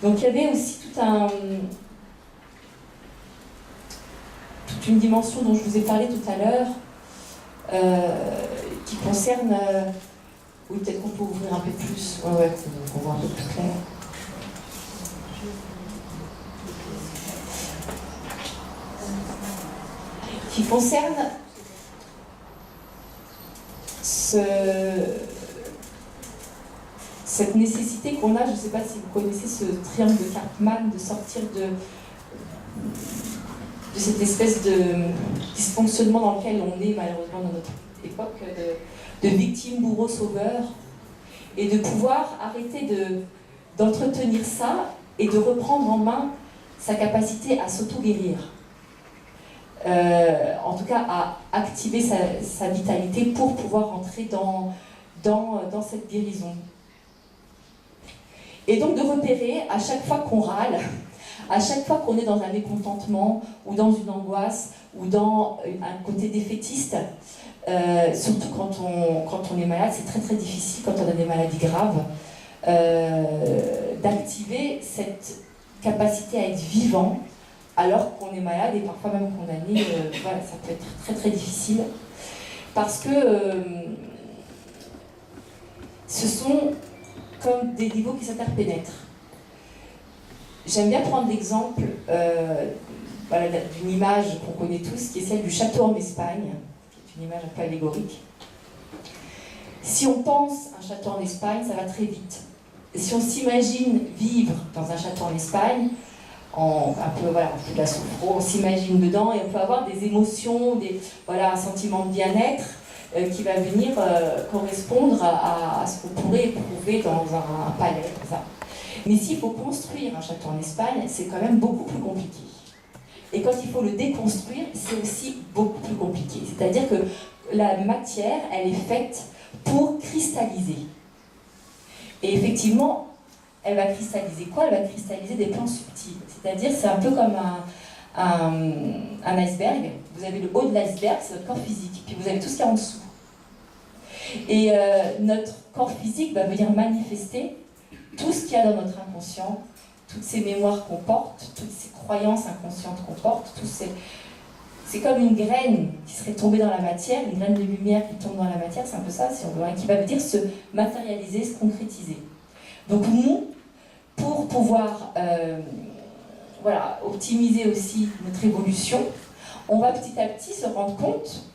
Donc il y avait aussi toute une dimension dont je vous ai parlé tout à l'heure, qui concerne... oui, peut-être qu'on peut ouvrir un peu plus, ouais, qu'on voit un peu plus clair. Qui concerne cette nécessité qu'on a, je ne sais pas si vous connaissez ce triangle de Karpman, de sortir de cette espèce de dysfonctionnement dans lequel on est malheureusement dans notre époque, de victime, bourreau, sauveur, et de pouvoir arrêter d'entretenir ça et de reprendre en main sa capacité à s'auto-guérir. En tout cas à activer sa vitalité pour pouvoir entrer dans cette guérison. Et donc de repérer à chaque fois qu'on râle, à chaque fois qu'on est dans un mécontentement ou dans une angoisse ou dans un côté défaitiste, surtout quand on est malade, c'est très très difficile quand on a des maladies graves, d'activer cette capacité à être vivant alors qu'on est malade et parfois même condamné. Voilà, ça peut être très très difficile parce que ce sont comme des niveaux qui s'interpénètrent. J'aime bien prendre l'exemple d'une image qu'on connaît tous, qui est celle du château en Espagne, qui est une image un peu allégorique. Si on pense un château en Espagne, ça va très vite. Et si on s'imagine vivre dans un château en Espagne, un peu, voilà, on fait de la sophro, on s'imagine dedans et on peut avoir des émotions, un sentiment de bien-être qui va venir correspondre à ce qu'on pourrait éprouver dans un palais. Ça. Mais s'il faut construire un château en Espagne, c'est quand même beaucoup plus compliqué. Et quand il faut le déconstruire, c'est aussi beaucoup plus compliqué. C'est-à-dire que la matière, elle est faite pour cristalliser. Et effectivement, elle va cristalliser quoi? Elle va cristalliser des plans subtils. C'est-à-dire, c'est un peu comme un iceberg. Vous avez le haut de l'iceberg, c'est votre corps physique. Puis vous avez tout ce qu'il y a en dessous. Et notre corps physique va venir manifester tout ce qu'il y a dans notre inconscient, toutes ces mémoires qu'on porte, toutes ces croyances inconscientes qu'on porte, c'est comme une graine qui serait tombée dans la matière, une graine de lumière qui tombe dans la matière, c'est un peu ça, si on veut, qui va venir se matérialiser, se concrétiser. Donc nous, pour pouvoir optimiser aussi notre évolution, on va petit à petit se rendre compte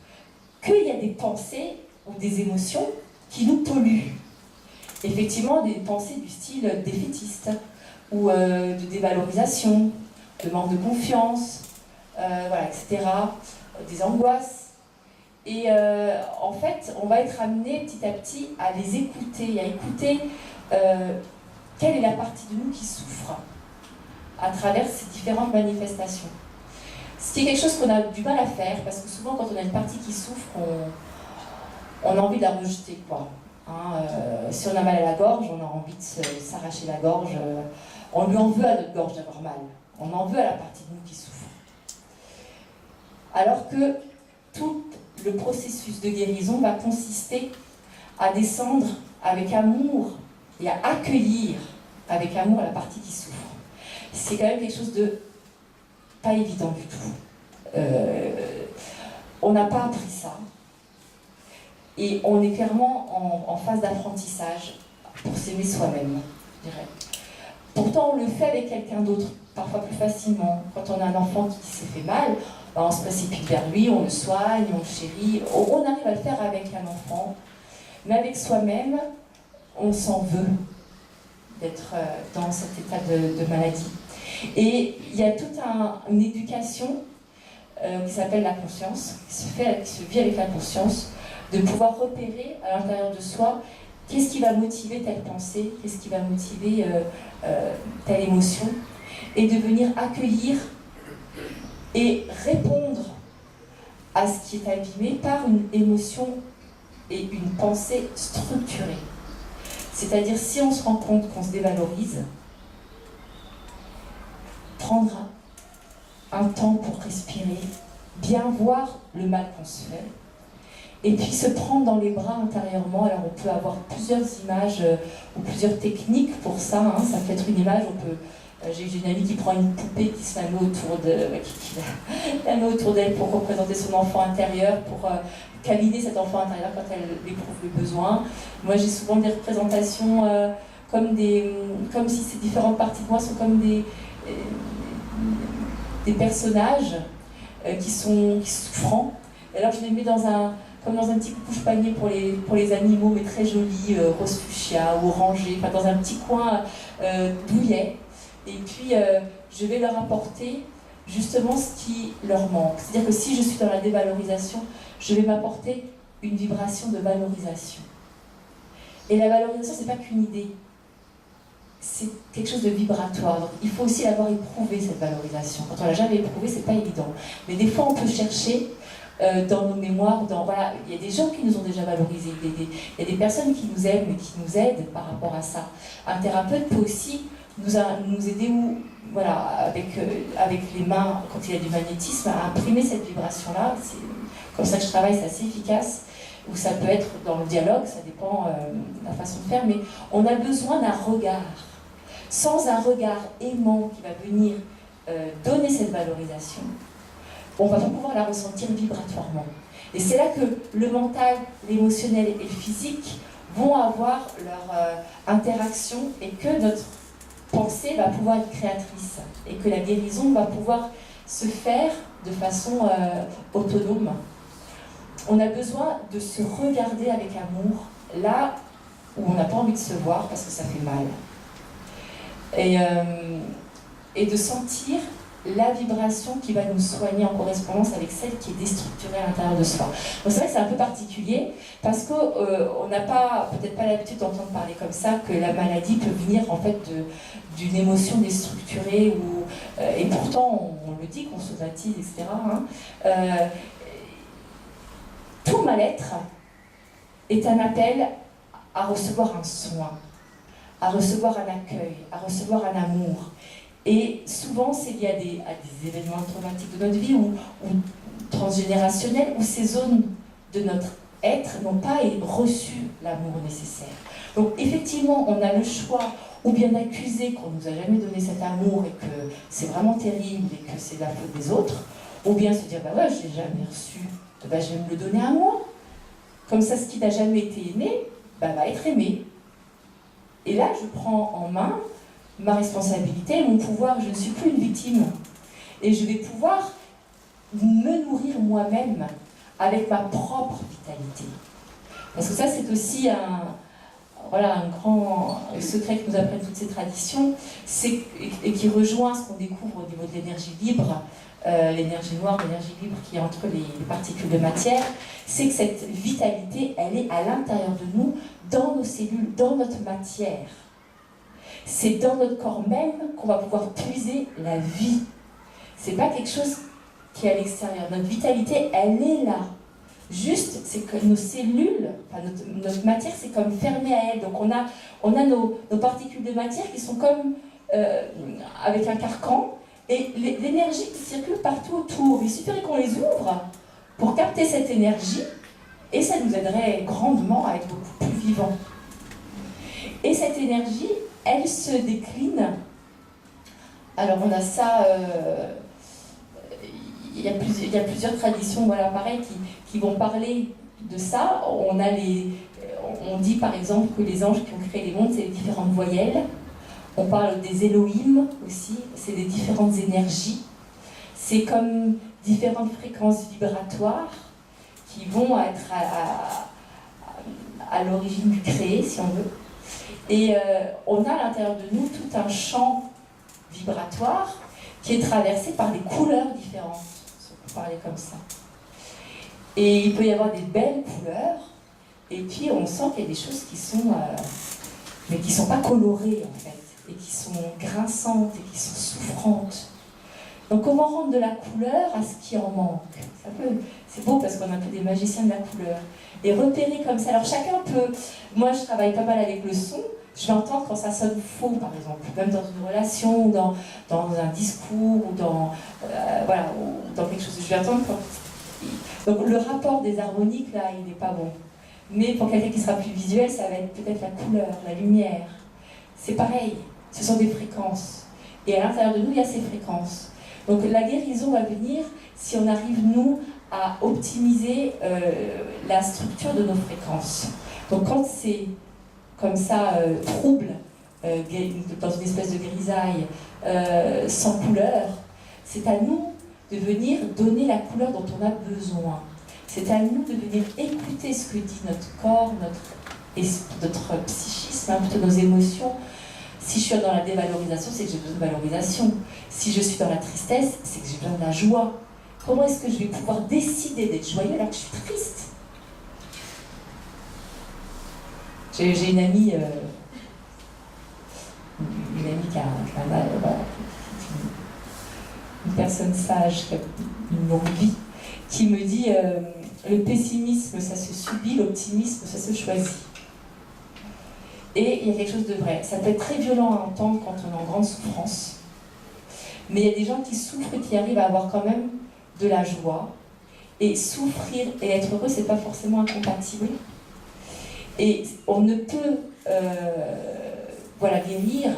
qu'il y a des pensées ou des émotions qui nous polluent. Effectivement, des pensées du style défaitiste, ou de dévalorisation, de manque de confiance, etc., des angoisses. Et en fait, on va être amené petit à petit à les écouter, à écouter quelle est la partie de nous qui souffre à travers ces différentes manifestations. Ce qui est quelque chose qu'on a du mal à faire, parce que souvent quand on a une partie qui souffre, on a envie de la rejeter, quoi. Si on a mal à la gorge, on a envie de s'arracher la gorge. On lui en veut à notre gorge d'avoir mal. On en veut à la partie de nous qui souffre. Alors que tout le processus de guérison va consister à descendre avec amour et à accueillir avec amour la partie qui souffre. C'est quand même quelque chose de pas évident du tout. On n'a pas appris ça. Et on est clairement en phase d'apprentissage pour s'aimer soi-même, je dirais. Pourtant, on le fait avec quelqu'un d'autre, parfois plus facilement. Quand on a un enfant qui s'est fait mal, on se précipite vers lui, on le soigne, on le chérit. On arrive à le faire avec un enfant. Mais avec soi-même, on s'en veut d'être dans cet état de maladie. Et il y a toute une éducation qui s'appelle la conscience, qui se vit avec la conscience, de pouvoir repérer à l'intérieur de soi qu'est-ce qui va motiver telle pensée, qu'est-ce qui va motiver telle émotion, et de venir accueillir et répondre à ce qui est abîmé par une émotion et une pensée structurée. C'est-à-dire, si on se rend compte qu'on se dévalorise, prendre un temps pour respirer, bien voir le mal qu'on se fait, et puis se prendre dans les bras intérieurement. Alors on peut avoir plusieurs images ou plusieurs techniques pour ça. Ça peut être une image, j'ai une amie qui prend une poupée qui se la met autour d'elle pour représenter son enfant intérieur, pour câliner cet enfant intérieur quand elle éprouve le besoin. Moi j'ai souvent des représentations comme si ces différentes parties de moi sont comme des personnages qui sont souffrants. Et alors je les mets comme dans un petit couche-panier pour les animaux, mais très joli, rose fuchsia ou orangé, enfin dans un petit coin douillet. Et puis je vais leur apporter justement ce qui leur manque. C'est-à-dire que si je suis dans la dévalorisation, je vais m'apporter une vibration de valorisation. Et la valorisation, c'est pas qu'une idée, c'est quelque chose de vibratoire. Donc il faut aussi l'avoir éprouvé, cette valorisation. Quand on l'a jamais éprouvé, c'est pas évident. Mais des fois, on peut chercher dans nos mémoires, il y a des gens qui nous ont déjà valorisés, il y a des personnes qui nous aiment et qui nous aident par rapport à ça. Un thérapeute peut aussi nous aider avec les mains, quand il y a du magnétisme, à imprimer cette vibration-là. C'est comme ça que je travaille, c'est assez efficace. Ou ça peut être dans le dialogue, ça dépend de la façon de faire, mais on a besoin d'un regard. Sans un regard aimant qui va venir donner cette valorisation, on va pas pouvoir la ressentir vibratoirement. Et c'est là que le mental, l'émotionnel et le physique vont avoir leur interaction, et que notre pensée va pouvoir être créatrice, et que la guérison va pouvoir se faire de façon autonome. On a besoin de se regarder avec amour là où on n'a pas envie de se voir parce que ça fait mal. Et et de sentir la vibration qui va nous soigner en correspondance avec celle qui est déstructurée à l'intérieur de soi. Donc c'est vrai que c'est un peu particulier parce qu'on n'a pas, peut-être pas l'habitude d'entendre parler comme ça, que la maladie peut venir en fait d'une émotion déstructurée et pourtant on le dit qu'on somatise, etc. Tout mal-être est un appel à recevoir un soin, à recevoir un accueil, à recevoir un amour. Et souvent, c'est lié à des événements traumatiques de notre vie ou transgénérationnels, où ces zones de notre être n'ont pas reçu l'amour nécessaire. Donc effectivement, on a le choix ou bien d'accuser qu'on ne nous a jamais donné cet amour et que c'est vraiment terrible et que c'est la faute des autres, ou bien se dire, bah ouais, je l'ai jamais reçu, bah, je vais me le donner à moi. Comme ça, ce qui n'a jamais été aimé, bah, va être aimé. Et là, je prends en main ma responsabilité, mon pouvoir, je ne suis plus une victime. Et je vais pouvoir me nourrir moi-même avec ma propre vitalité. Parce que ça, c'est aussi un grand secret que nous apprennent toutes ces traditions, et qui rejoint ce qu'on découvre au niveau de l'énergie libre, l'énergie noire, l'énergie libre qui est entre les particules de matière, c'est que cette vitalité, elle est à l'intérieur de nous, dans nos cellules, dans notre matière. C'est dans notre corps même qu'on va pouvoir puiser la vie. C'est pas quelque chose qui est à l'extérieur. Notre vitalité, elle est là. Juste, c'est que nos cellules, enfin notre matière, c'est comme fermé à elle. Donc on a nos particules de matière qui sont comme avec un carcan, et l'énergie qui circule partout autour. Il suffirait qu'on les ouvre pour capter cette énergie, et ça nous aiderait grandement à être beaucoup plus vivants. Et cette énergie, elle se décline. Alors on a ça, il y a plusieurs traditions, voilà, pareil, qui vont parler de ça. On dit par exemple que les anges qui ont créé les mondes, c'est les différentes voyelles. On parle des Elohim aussi, c'est des différentes énergies. C'est comme différentes fréquences vibratoires qui vont être à l'origine du créé, si on veut. Et on a à l'intérieur de nous tout un champ vibratoire qui est traversé par des couleurs différentes, si on peut parler comme ça. Et il peut y avoir des belles couleurs, et puis on sent qu'il y a des choses qui sont, mais qui ne sont pas colorées en fait, et qui sont grinçantes, et qui sont souffrantes. Donc comment rendre de la couleur à ce qui en manque? C'est beau parce qu'on a un peu des magiciens de la couleur. Et repérer comme ça. Alors chacun peut... Moi je travaille pas mal avec le son. Je vais entendre quand ça sonne faux par exemple. Même dans une relation, ou dans un discours, ou dans quelque chose. Je vais entendre quand... Donc le rapport des harmoniques là, il n'est pas bon. Mais pour quelqu'un qui sera plus visuel, ça va être peut-être la couleur, la lumière. C'est pareil. Ce sont des fréquences. Et à l'intérieur de nous, il y a ces fréquences. Donc la guérison va venir si on arrive, nous, à optimiser la structure de nos fréquences. Donc quand c'est comme ça, trouble, dans une espèce de grisaille, sans couleur, c'est à nous de venir donner la couleur dont on a besoin. C'est à nous de venir écouter ce que dit notre corps, notre psychisme, plutôt nos émotions. Si je suis dans la dévalorisation, c'est que j'ai besoin de valorisation. Si je suis dans la tristesse, c'est que j'ai besoin de la joie. Comment est-ce que je vais pouvoir décider d'être joyeux alors que je suis triste? J'ai une amie qui a un mal, voilà, une personne sage qui a une longue vie, qui me dit le pessimisme, ça se subit, l'optimisme, ça se choisit. Et il y a quelque chose de vrai. Ça peut être très violent à entendre quand on est en grande souffrance. Mais il y a des gens qui souffrent et qui arrivent à avoir quand même de la joie. Et souffrir et être heureux, c'est pas forcément incompatible. Et on ne peut guérir,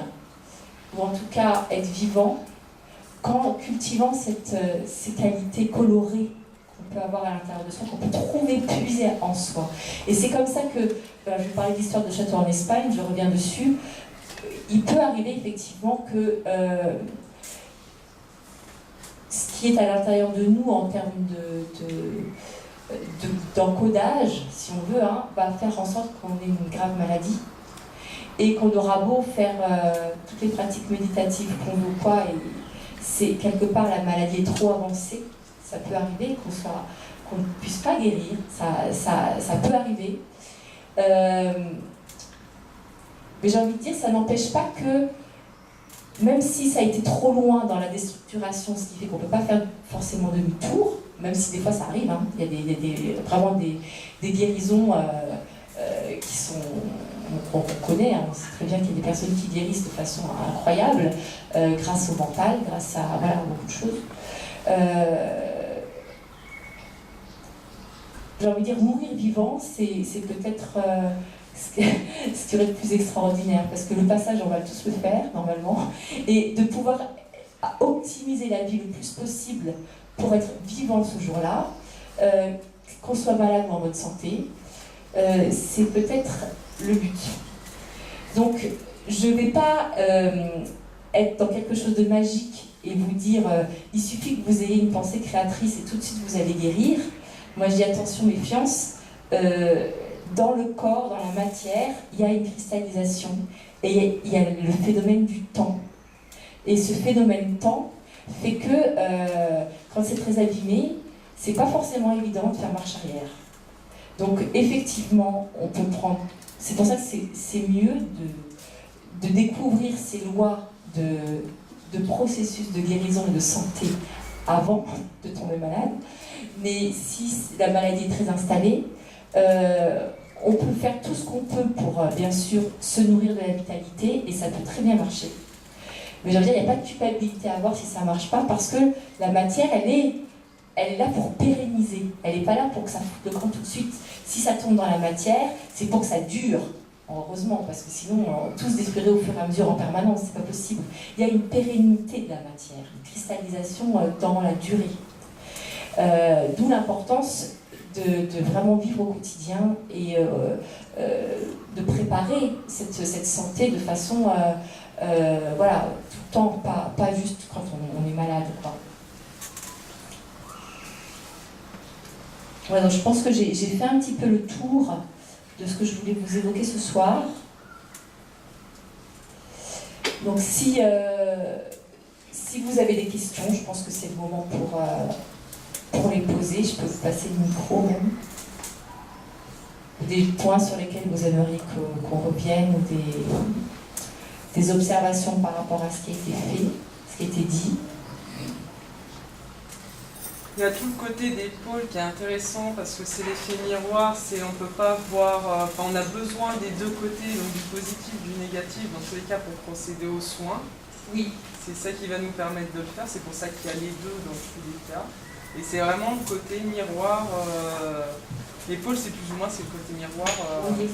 ou en tout cas être vivant, qu'en cultivant ces qualités colorées qu'on peut avoir à l'intérieur de soi, qu'on peut trouver, puiser en soi. Et c'est comme ça que, je vais parler de l'histoire de château en Espagne, je reviens dessus, il peut arriver effectivement que ce qui est à l'intérieur de nous en termes d'encodage, si on veut, va faire en sorte qu'on ait une grave maladie. et qu'on aura beau faire toutes les pratiques méditatives qu'on veut quoi, et c'est quelque part la maladie est trop avancée, ça peut arriver qu'on ne puisse pas guérir, ça peut arriver. Mais j'ai envie de dire, ça n'empêche pas que, même si ça a été trop loin dans la déstructuration, ce qui fait qu'on ne peut pas faire forcément demi-tour, même si des fois ça arrive, hein, il y a vraiment des guérisons qui sont, qu'on connaît, hein, on sait très bien qu'il y a des personnes qui guérissent de façon incroyable, grâce au mental, grâce à beaucoup de choses. J'ai envie de dire, mourir vivant, c'est peut-être ce qui aurait de plus extraordinaire, parce que le passage, on va tous le faire, normalement, et de pouvoir optimiser la vie le plus possible pour être vivant ce jour-là, qu'on soit malade ou en bonne santé, c'est peut-être le but. Donc, je ne vais pas être dans quelque chose de magique et vous dire il suffit que vous ayez une pensée créatrice et tout de suite vous allez guérir. Moi, je dis attention, méfiance. Dans le corps, dans la matière, il y a une cristallisation et il y a le phénomène du temps. Et ce phénomène temps fait que quand c'est très abîmé, c'est pas forcément évident de faire marche arrière. Donc effectivement, on peut prendre. C'est pour ça que c'est mieux de découvrir ces lois de processus de guérison et de santé avant de tomber malade. Mais si la maladie est très installée, on peut faire tout ce qu'on peut pour, bien sûr, se nourrir de la vitalité, et ça peut très bien marcher. Mais je veux dire, il n'y a pas de culpabilité à avoir si ça ne marche pas, parce que la matière, elle est là pour pérenniser. Elle n'est pas là pour que ça foute le camp tout de suite. Si ça tombe dans la matière, c'est pour que ça dure. Heureusement, parce que sinon, tout se détruirait au fur et à mesure en permanence, c'est pas possible. Il y a une pérennité de la matière, une cristallisation dans la durée. D'où l'importance de vraiment vivre au quotidien et de préparer cette santé de façon, voilà, tout le temps, pas juste quand on est malade, quoi. Voilà, donc je pense que j'ai fait un petit peu le tour de ce que je voulais vous évoquer ce soir. Donc si vous avez des questions, je pense que c'est le moment pour les poser. Je peux vous passer le micro même. Des points sur lesquels vous aimeriez qu'on revienne, ou des observations par rapport à ce qui a été fait, ce qui a été dit. Il y a tout le côté des pôles qui est intéressant parce que c'est l'effet miroir, on peut pas voir, on a besoin des deux côtés, donc du positif, du négatif, dans tous les cas pour procéder aux soins. Oui. C'est ça qui va nous permettre de le faire, c'est pour ça qu'il y a les deux dans tous les cas. Et c'est vraiment le côté miroir, les pôles c'est plus ou moins c'est le côté miroir, Oui.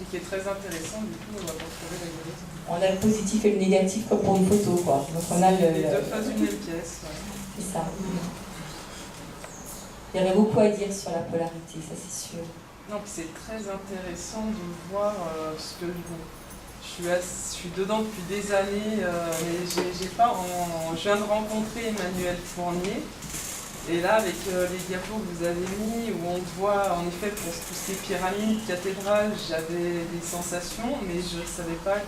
et qui est très intéressant, du coup on va retrouver la guérison. On a le positif et le négatif comme pour une photo, quoi. Donc on a les deux faces d'une même pièce. Ouais. C'est ça. Il y aurait beaucoup à dire sur la polarité, ça c'est sûr. Non, puis c'est très intéressant de voir ce que je suis dedans depuis des années, mais je viens de rencontrer Emmanuel Fournier, et là avec les diapos que vous avez mis, où on voit en effet pour toutes ces pyramides, cathédrales, j'avais des sensations, mais je ne savais pas.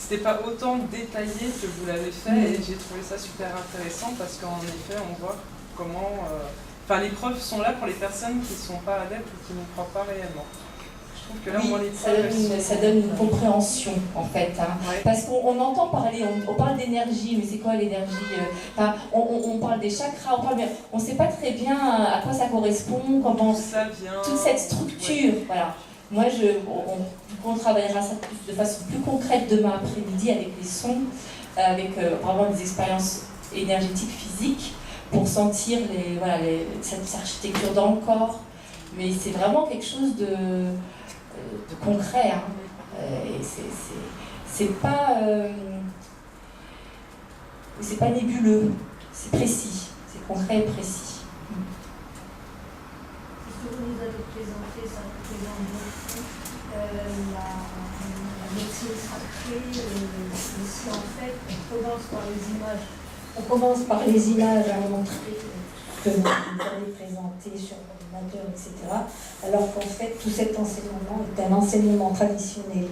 C'était pas autant détaillé que vous l'avez fait, et j'ai trouvé ça super intéressant parce qu'en effet on voit comment... les preuves sont là pour les personnes qui ne sont pas adeptes ou qui ne croient pas réellement. Je trouve que là, oui, on les preuves, ça donne une compréhension en fait. Hein. Ouais. Parce qu'on entend parler, on parle d'énergie, mais c'est quoi l'énergie? On parle des chakras, on ne sait pas très bien à quoi ça correspond, comment ça vient, toute cette structure. Ouais. Voilà. Moi, on travaillera ça de façon plus concrète demain après-midi avec les sons, avec vraiment des expériences énergétiques, physiques, pour sentir cette architecture dans le corps. Mais c'est vraiment quelque chose de concret. Hein. Et c'est pas nébuleux, c'est précis, c'est concret et précis. Ce que vous nous avez présenté, ça représente la médecine sacrée, aussi en fait, on commence par les images. On commence par les images à montrer que vous avez présenté sur ordinateur, etc. Alors qu'en fait, tout cet enseignement est un enseignement traditionnel,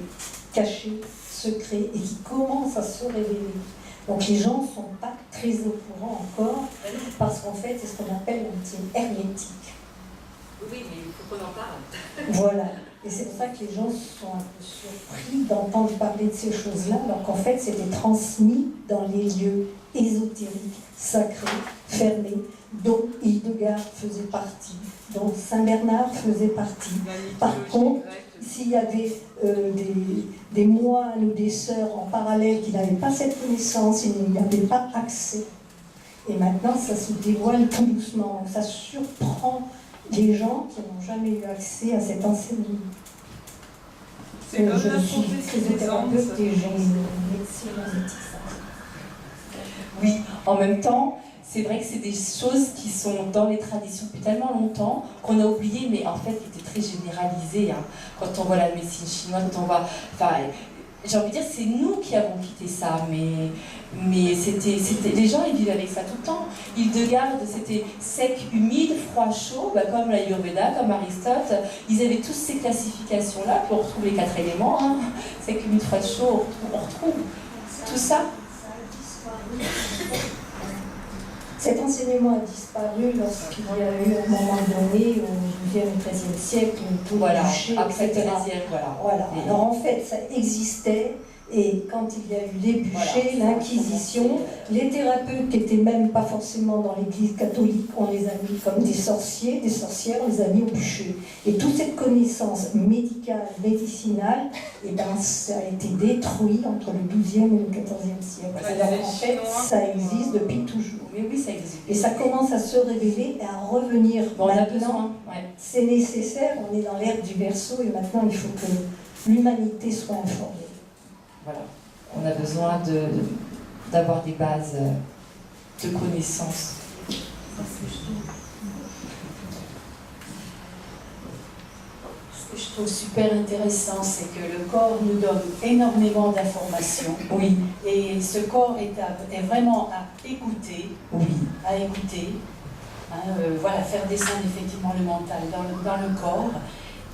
caché, secret, et qui commence à se révéler. Donc les gens ne sont pas très au courant encore, parce qu'en fait, c'est ce qu'on appelle l'anti hermétique. Oui, mais il faut qu'on en parle. Voilà. Et c'est pour ça que les gens sont un peu surpris d'entendre parler de ces choses-là, alors qu'en fait, c'était transmis dans les lieux ésotériques, sacrés, fermés, dont Hildegard faisait partie, dont Saint-Bernard faisait partie. Par contre, s'il y avait des moines ou des sœurs en parallèle qui n'avaient pas cette connaissance, ils n'y avaient pas accès. Et maintenant, ça se dévoile tout doucement. Ça surprend les gens qui n'ont jamais eu accès à cet enseignement. C'est comme Je la suis prophétie des Andes. physiothérapeute et j'ai une médecine en éthique. Oui, en même temps, c'est vrai que c'est des choses qui sont dans les traditions depuis tellement longtemps qu'on a oublié, mais en fait, qui étaient très généralisées. Hein. Quand on voit la médecine chinoise, quand on voit... Enfin, j'ai envie de dire, c'est nous qui avons quitté ça, mais c'était, les gens, ils vivaient avec ça tout le temps. Hildegard, c'était sec, humide, froid, chaud, bah, comme l'Ayurveda, comme Aristote. Ils avaient tous ces classifications-là, puis on retrouve les 4 éléments, hein. Sec, humide, froid, chaud, on retrouve tout ça. Cet enseignement a disparu lorsqu'il y a eu, à un moment donné, au XIIe et XIIIe siècle, une Voilà, boucher, après etc. Thérèsienne, voilà. Voilà. Et- Alors en fait, ça existait, et quand il y a eu les bûchers, Voilà. l'Inquisition, les thérapeutes qui n'étaient même pas forcément dans l'Église catholique, on les a mis comme des sorciers, des sorcières, on les a mis au bûcher. Et toute cette connaissance médicale, médicinale, eh ben, ça a été détruit entre le XIIe et le XIVe siècle. Ouais, Alors les en fait, Chinois, ça existe depuis toujours. Mais oui, ça existe. Et ça commence à se révéler et à revenir. Bon, on a Maintenant, besoin, ouais. c'est nécessaire, on est dans l'ère du Verseau et maintenant il faut que l'humanité soit informée. Voilà. On a besoin d'avoir des bases de connaissances. Ce que je trouve super intéressant, c'est que le corps nous donne énormément d'informations. Oui, Et ce corps est vraiment à écouter, oui, hein, voilà, faire descendre effectivement le mental dans le corps.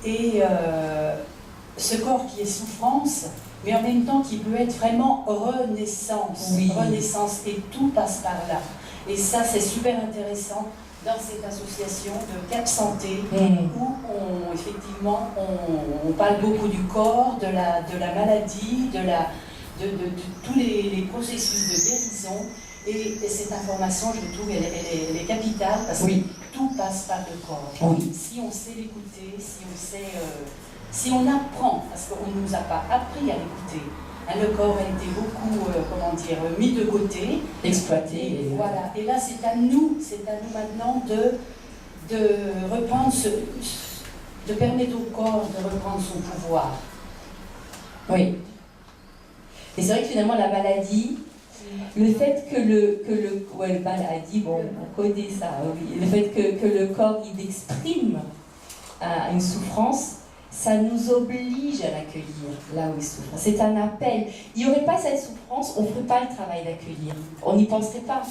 Et ce corps qui est souffrance, mais en même temps qui peut être vraiment renaissance. Oui. Renaissance, et tout passe par là. Et ça, c'est super intéressant dans cette association de Cap Santé, où effectivement on parle beaucoup du corps, de la maladie, de tous les processus de guérison. Et cette information, je trouve, elle est capitale, parce Oui. que tout passe par le corps. Oui. Si on sait l'écouter, si on apprend, parce qu'on ne nous a pas appris à l'écouter. Hein, le corps a été beaucoup, mis de côté. exploité. Et voilà. Et là, c'est à nous maintenant de reprendre de permettre au corps de reprendre son pouvoir. Oui. Et c'est vrai que finalement, la maladie, le fait que le maladie, bon, on connaît ça, oui. Le fait que le corps, il exprime une souffrance, ça nous oblige à l'accueillir là où il souffre. C'est un appel. Il n'y aurait pas cette souffrance, on ne ferait pas le travail d'accueillir. On n'y penserait pas.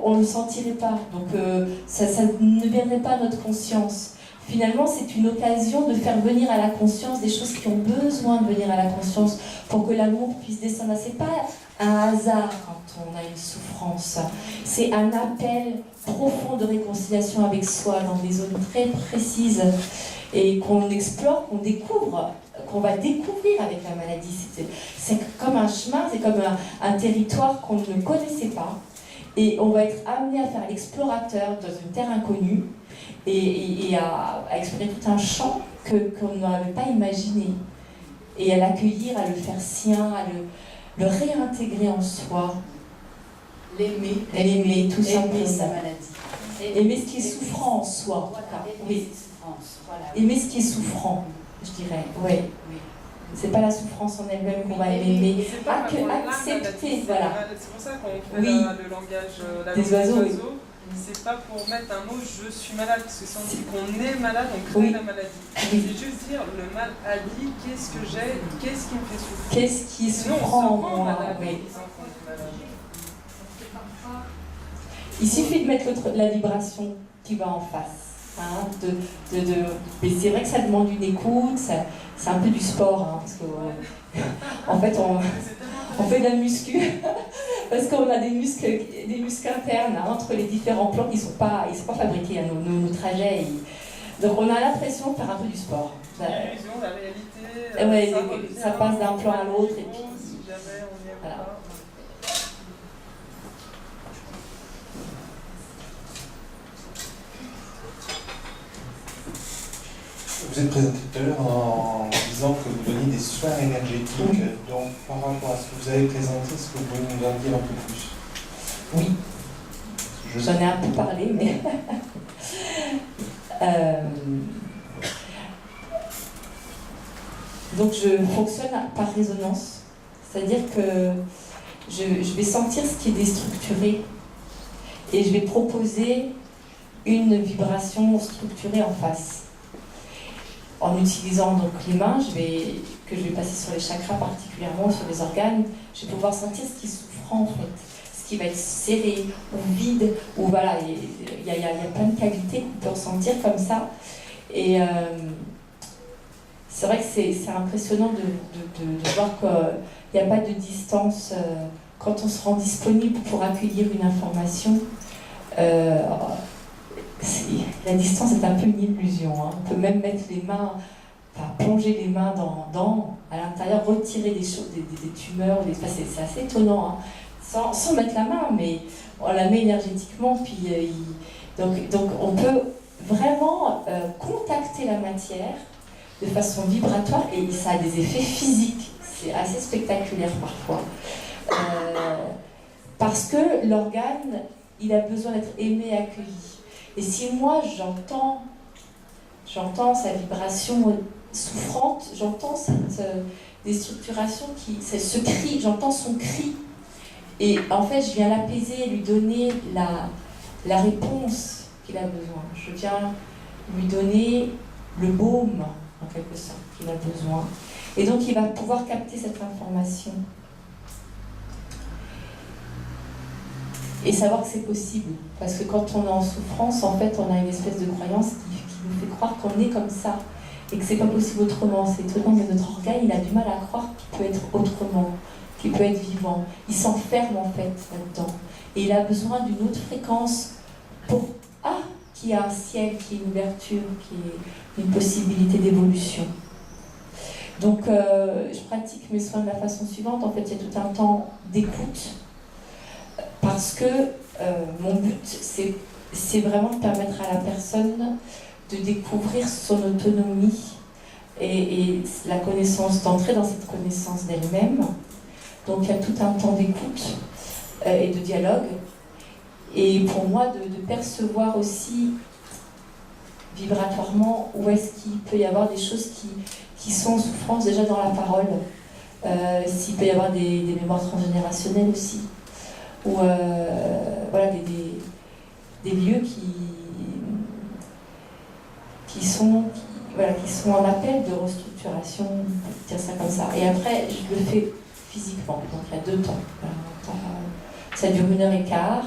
On ne le sentirait pas. Donc ça ne viendrait pas à notre conscience. Finalement, c'est une occasion de faire venir à la conscience des choses qui ont besoin de venir à la conscience pour que l'amour puisse descendre. Ce n'est pas un hasard quand on a une souffrance. C'est un appel profond de réconciliation avec soi dans des zones très précises et qu'on explore, qu'on découvre, qu'on va découvrir avec la maladie. C'est comme un chemin, c'est comme un territoire qu'on ne connaissait pas. Et on va être amené à faire l'explorateur dans une terre inconnue et à explorer tout un champ qu'on n'avait pas imaginé. Et à l'accueillir, à le faire sien, à le réintégrer en soi. L'aimer, tout simplement. Aimer sa maladie. Aimer ce qui est souffrant en soi. Voilà, aimer Oui. ses souffrances. Voilà. Aimer ce qui est souffrant, je dirais. Oui. Oui. C'est pas la souffrance en elle-même qu'on va aimer. C'est pas vraiment la Accepter, maladie, voilà. C'est pour ça qu'on fait Oui. le langage la Des langue oiseaux, oui. C'est pas pour mettre un mot je suis malade, parce que si on dit qu'on est malade, on crée Oui. la maladie. Oui. C'est juste dire le maladie, qu'est-ce que j'ai, qu'est-ce qui me fait souffrir. Qu'est-ce qui est Sinon, on souffrant se en rend moi, malade en oui. disant qu'on est malade. Il suffit de mettre la vibration qui va en face. Hein, mais c'est vrai que ça demande une écoute, c'est un peu du sport, hein, parce que en fait on fait de la muscu parce qu'on a des muscles internes, hein, entre les différents plans qui sont pas fabriqués, hein, nos trajets. Donc on a l'impression de faire un peu du sport. L'illusion, la réalité, Ça passe d'un plan à l'autre et puis si jamais on y est voilà. pas. Vous êtes présenté tout à l'heure en disant que vous donniez des soins énergétiques. Oui. Donc, par rapport à ce que vous avez présenté, est-ce que vous pouvez nous en dire un peu plus? Oui. J'en ai un peu parlé, mais donc je fonctionne par résonance, c'est-à-dire que je vais sentir ce qui est déstructuré et je vais proposer une vibration structurée en face. En utilisant donc les mains, que je vais passer sur les chakras particulièrement, sur les organes, je vais pouvoir sentir ce qui est souffrant en fait, ce qui va être serré ou vide, ou voilà, il y a plein de qualités qu'on peut ressentir comme ça. Et c'est vrai que c'est impressionnant de voir qu'il n'y a pas de distance quand on se rend disponible pour accueillir une information. La distance est un peu une illusion. Hein. On peut même mettre les mains, plonger les mains à l'intérieur, retirer des choses, des tumeurs. C'est assez étonnant, hein. Sans mettre la main, mais on la met énergétiquement. Puis, donc on peut vraiment contacter la matière de façon vibratoire et ça a des effets physiques. C'est assez spectaculaire parfois. Parce que l'organe, il a besoin d'être aimé, accueilli. Et si moi j'entends sa vibration souffrante, j'entends cette déstructuration, ce cri, j'entends son cri, et en fait je viens l'apaiser, lui donner la réponse qu'il a besoin. Je viens lui donner le baume, en quelque sorte, qu'il a besoin. Et donc il va pouvoir capter cette information. Et savoir que c'est possible. Parce que quand on est en souffrance, en fait, on a une espèce de croyance qui nous fait croire qu'on est comme ça. Et que c'est pas possible autrement. C'est étonnant, mais notre organe, il a du mal à croire qu'il peut être autrement, qu'il peut être vivant. Il s'enferme, en fait, là-dedans. Et il a besoin d'une autre fréquence pour, qu'il y ait un ciel, qu'il y ait une ouverture, qu'il y ait une possibilité d'évolution. Donc, je pratique mes soins de la façon suivante. En fait, il y a tout un temps d'écoute. Parce que mon but, c'est vraiment de permettre à la personne de découvrir son autonomie et la connaissance, d'entrer dans cette connaissance d'elle-même. Donc il y a tout un temps d'écoute et de dialogue. Et pour moi, de percevoir aussi vibratoirement où est-ce qu'il peut y avoir des choses qui sont en souffrance déjà dans la parole. S'il peut y avoir des mémoires transgénérationnelles aussi. Ou voilà, des lieux qui sont en appel de restructuration, on peut dire ça comme ça. Et après, je le fais physiquement, donc il y a 2 temps. Ça dure 1h15,